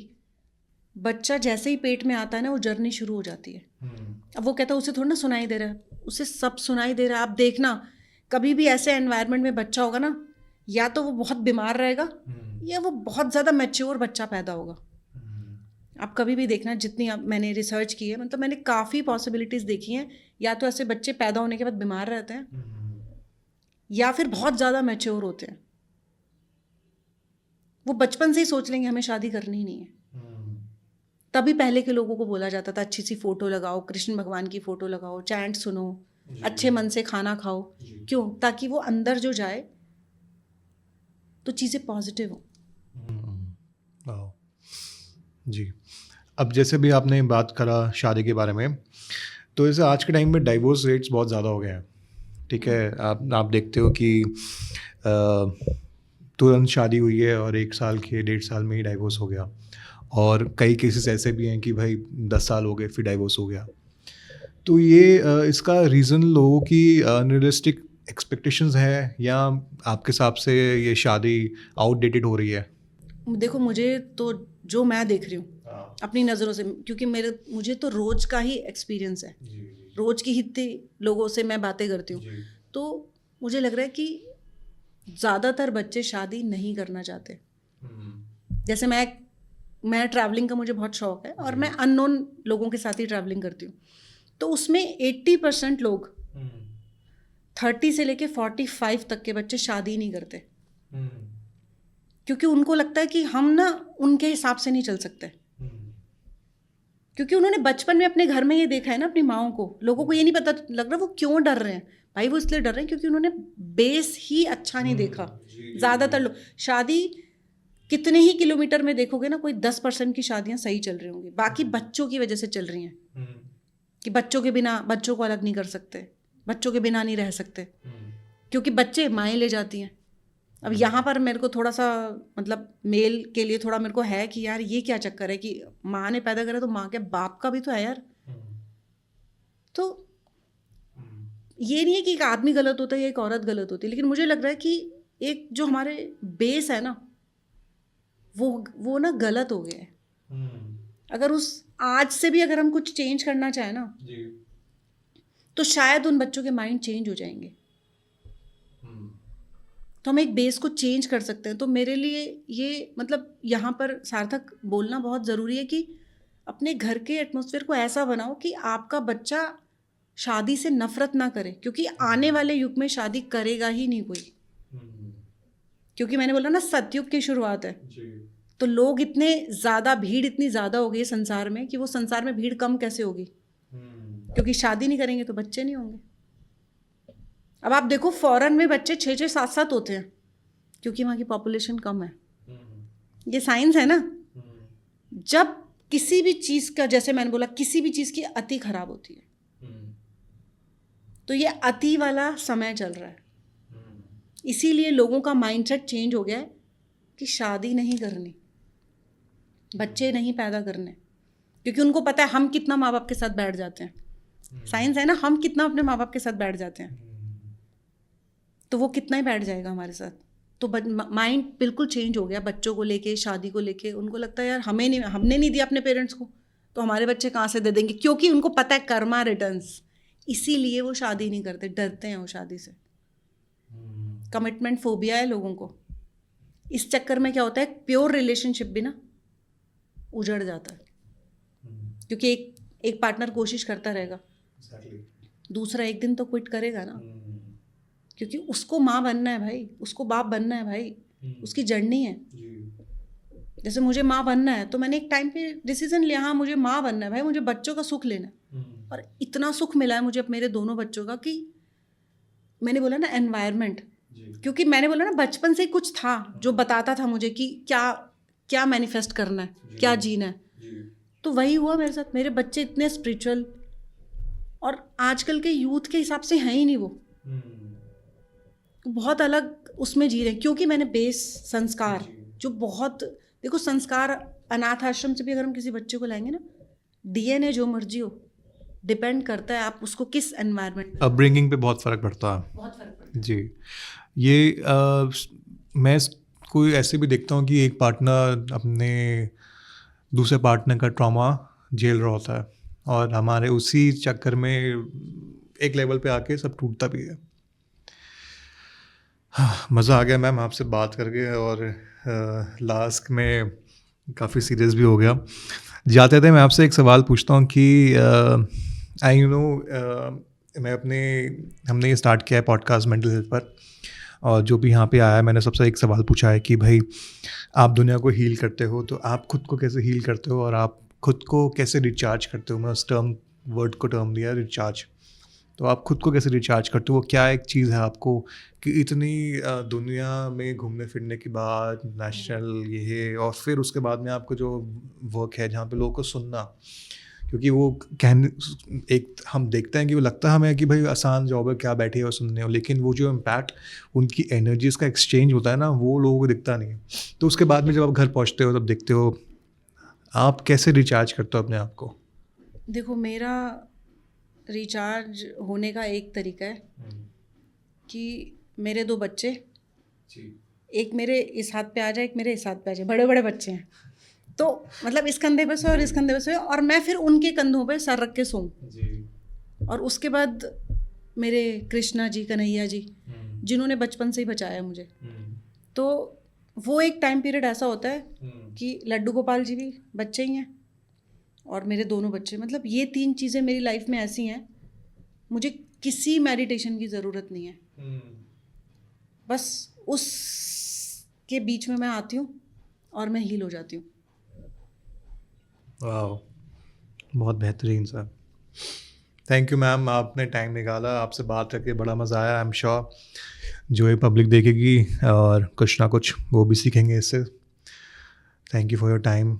बच्चा जैसे ही पेट में आता है ना, वो जर्नी शुरू हो जाती है। अब वो कहता है उसे थोड़ा ना सुनाई दे रहा है, उसे सब सुनाई दे रहा है। आप देखना, कभी भी ऐसे एनवायरनमेंट में बच्चा होगा ना, या तो वो बहुत बीमार रहेगा या वो बहुत ज़्यादा मैच्योर बच्चा पैदा होगा। आप कभी भी देखना, जितनी आप मैंने रिसर्च की है, मतलब मैंने काफ़ी पॉसिबिलिटीज़ देखी हैं। या तो ऐसे बच्चे पैदा होने के बाद बीमार रहते हैं, या फिर बहुत ज़्यादा मैच्योर होते हैं। वो बचपन से ही सोच लेंगे हमें शादी करनी ही नहीं है। तभी पहले के लोगों को बोला जाता था अच्छी सी फ़ोटो लगाओ, कृष्ण भगवान की फ़ोटो लगाओ, चैंट सुनो, अच्छे मन से खाना खाओ। क्यों? ताकि वो अंदर जो जाए तो चीज़ें पॉजिटिव हो। वाह जी। अब जैसे भी आपने बात करा शादी के बारे में, तो जैसे आज के टाइम में डाइवोर्स रेट्स बहुत ज़्यादा हो गए हैं, ठीक है। आप देखते हो कि तुरंत शादी हुई है और 1 साल के 1.5 साल में ही डाइवोर्स हो गया, और कई केसेस ऐसे भी हैं कि भाई 10 साल हो गए फिर डाइवोर्स हो गया। तो ये इसका रीज़न लोगों की अनरियलिस्टिक एक्सपेक्टेशंस है, या आपके हिसाब से ये शादी आउटडेटेड हो रही है? देखो, मुझे तो जो मैं देख रही हूँ अपनी नज़रों से, क्योंकि मुझे तो रोज़ का ही एक्सपीरियंस है, रोज़ की इतने लोगों से मैं बातें करती हूँ, तो मुझे लग रहा है कि ज़्यादातर बच्चे शादी नहीं करना चाहते। जैसे मैं ट्रैवलिंग का मुझे बहुत शौक है, और मैं अननोन लोगों के साथ ही ट्रैवलिंग करती हूँ। तो उसमें 80% लोग 30 से लेके 45 तक के बच्चे शादी नहीं करते, क्योंकि उनको लगता है कि हम ना उनके हिसाब से नहीं चल सकते, क्योंकि उन्होंने बचपन में अपने घर में ये देखा है ना, अपनी माओं को। लोगों को ये नहीं पता लग रहा वो क्यों डर रहे हैं। भाई वो इसलिए डर रहे हैं क्योंकि उन्होंने बेस ही अच्छा नहीं देखा। ज़्यादातर लोग शादी कितने ही किलोमीटर में देखोगे ना, कोई 10% की शादियां सही चल रही होंगी, बाकी बच्चों की वजह से चल रही हैं। कि बच्चों के बिना, बच्चों को अलग नहीं कर सकते, बच्चों के बिना नहीं रह सकते, क्योंकि बच्चे माएँ ले जाती हैं। अब यहाँ पर मेरे को थोड़ा सा, मतलब मेल के लिए थोड़ा मेरे को है कि यार ये क्या चक्कर है कि माँ ने पैदा करा तो माँ के बाप का भी तो है यार। तो ये नहीं है कि एक आदमी गलत होता है या एक औरत गलत होती है, लेकिन मुझे लग रहा है कि एक जो हमारे बेस है ना, वो ना गलत हो गया है। अगर आज से भी अगर हम कुछ चेंज करना चाहें ना, तो शायद उन बच्चों के माइंड चेंज हो जाएंगे, तो हम एक बेस को चेंज कर सकते हैं। तो मेरे लिए ये, मतलब यहाँ पर सार्थक बोलना बहुत ज़रूरी है कि अपने घर के एटमॉस्फेयर को ऐसा बनाओ कि आपका बच्चा शादी से नफरत ना करे, क्योंकि आने वाले युग में शादी करेगा ही नहीं कोई। क्योंकि मैंने बोला ना, सतयुग की शुरुआत है, तो लोग इतने ज़्यादा, भीड़ इतनी ज़्यादा हो गई है संसार में, कि वो संसार में भीड़ कम कैसे होगी? क्योंकि शादी नहीं करेंगे तो बच्चे नहीं होंगे। अब आप देखो, फॉरेन में बच्चे 6-6, 7-7 होते हैं, क्योंकि वहाँ की पॉपुलेशन कम है। ये साइंस है ना। जब किसी भी चीज़ का, जैसे मैंने बोला, किसी भी चीज़ की अति खराब होती है, तो ये अति वाला समय चल रहा है। इसीलिए लोगों का माइंडसेट चेंज हो गया है कि शादी नहीं करनी, बच्चे नहीं पैदा करने, क्योंकि उनको पता है हम कितना माँ बाप के साथ बैठ जाते हैं। साइंस है ना, हम कितना अपने माँ बाप के साथ बैठ जाते हैं, तो वो कितना ही बैठ जाएगा हमारे साथ। तो माइंड बिल्कुल चेंज हो गया बच्चों को लेके, शादी को लेके। उनको लगता है यार हमने नहीं दिया अपने पेरेंट्स को, तो हमारे बच्चे कहाँ से दे देंगे, क्योंकि उनको पता है कर्मा रिटर्न्स। इसीलिए वो शादी नहीं करते, डरते हैं वो शादी से। कमिटमेंट फोबिया है लोगों को। इस चक्कर में क्या होता है, प्योर रिलेशनशिप भी ना उजड़ जाता है, क्योंकि एक पार्टनर कोशिश करता रहेगा, दूसरा एक दिन तो क्विट करेगा ना, क्योंकि उसको माँ बनना है भाई, उसको बाप बनना है भाई, उसकी जर्नी है। जैसे मुझे माँ बनना है, तो मैंने एक टाइम पे डिसीजन लिया, हाँ मुझे माँ बनना है भाई, मुझे बच्चों का सुख लेना है। और इतना सुख मिला है मुझे अब मेरे दोनों बच्चों का, कि मैंने बोला ना एनवायरनमेंट, क्योंकि मैंने बोला ना बचपन से ही कुछ था जो बताता था मुझे कि क्या मैनिफेस्ट करना है, क्या जीना है। तो वही हुआ मेरे साथ। मेरे बच्चे इतने स्पिरिचुअल, और आजकल के यूथ के हिसाब से हैं ही नहीं वो, बहुत अलग उसमें जी रहे हैं। क्योंकि मैंने बेस संस्कार जो बहुत, देखो संस्कार अनाथ आश्रम से भी अगर हम किसी बच्चे को लाएंगे ना, डीएनए जो मर्जी हो, डिपेंड करता है आप उसको किस एनवायरनमेंट, अपब्रिंगिंग पे बहुत फ़र्क पड़ता है। बहुत फर्क पड़ता है। जी। ये मैं कोई ऐसे भी देखता हूँ कि एक पार्टनर अपने दूसरे पार्टनर का ट्रॉमा झेल रहा होता है, और हमारे उसी चक्कर में एक लेवल पे आके सब टूटता भी है। मज़ा आ गया मैम आपसे बात करके, और लास्ट में काफ़ी सीरियस भी हो गया। जाते थे मैं आपसे एक सवाल पूछता हूँ कि आई नो मैं अपने हमने ये स्टार्ट किया है पॉडकास्ट मेंटल हेल्थ पर, और जो भी यहाँ पे आया है मैंने सबसे एक सवाल पूछा है कि भाई आप दुनिया को हील करते हो तो आप खुद को कैसे हील करते हो और आप खुद को कैसे रिचार्ज करते हो। मैं उस वर्ड को टर्म दिया रिचार्ज। तो आप खुद को कैसे रिचार्ज करते हो, वो क्या एक चीज़ है आपको कि इतनी दुनिया में घूमने फिरने के बाद नेशनल ये और फिर उसके बाद में आपको जो वर्क है जहाँ पे लोगों को सुनना, क्योंकि वो कहने एक हम देखते हैं कि वो लगता है हमें कि भाई आसान जॉब है, क्या बैठे हो सुनने हो, लेकिन वो जो इम्पैक्ट उनकी एनर्जीज़ का एक्सचेंज होता है ना, वो लोगों को दिखता नहीं है। तो उसके बाद में जब आप घर पहुँचते हो तब देखते हो आप कैसे रिचार्ज करते हो अपने आप को। देखो, मेरा रिचार्ज होने का एक तरीका है कि मेरे 2 बच्चे, एक मेरे इस हाथ पे आ जाए, एक मेरे इस हाथ पे आ जाए, बड़े बड़े बच्चे हैं, तो मतलब इस कंधे पे सोए और इस कंधे पे सोए, और मैं फिर उनके कंधों पे सर रख के सोऊं। और उसके बाद मेरे कृष्णा जी, कन्हैया जी, जिन्होंने बचपन से ही बचाया मुझे, तो वो एक टाइम पीरियड ऐसा होता है कि लड्डू गोपाल जी भी बच्चे ही हैं और मेरे दोनों बच्चे, मतलब ये 3 चीज़ें मेरी लाइफ में ऐसी हैं, मुझे किसी मेडिटेशन की ज़रूरत नहीं है। बस उस के बीच में मैं आती हूँ और मैं हील हो जाती हूँ। वाह, बहुत बेहतरीन सर। थैंक यू मैम, आपने टाइम निकाला, आपसे बात करके बड़ा मज़ा आया। आई एम श्योर जो ये पब्लिक देखेगी और कुछ ना कुछ वो भी सीखेंगे इससे। Thank you for your time,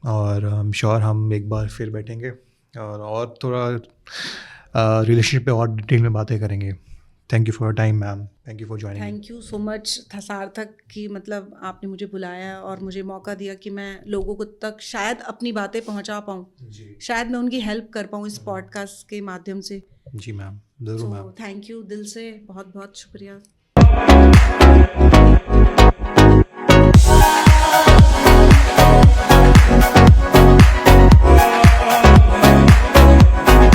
और आई एम श्योर हम एक बार फिर बैठेंगे और थोड़ा रिलेशनशिप पे और डिटेल में बातें करेंगे। Thank you for your time ma'am, thank you for joining. Thank you so much सार्थक कि मतलब आपने मुझे बुलाया और मुझे मौका दिया कि मैं लोगों को तक शायद अपनी बातें पहुंचा पाऊँ, शायद मैं उनकी हेल्प कर पाऊँ इस पॉडकास्ट के माध्यम से। जी मैम, ज़रूर मैम। थैंक यू, दिल से बहुत बहुत शुक्रिया।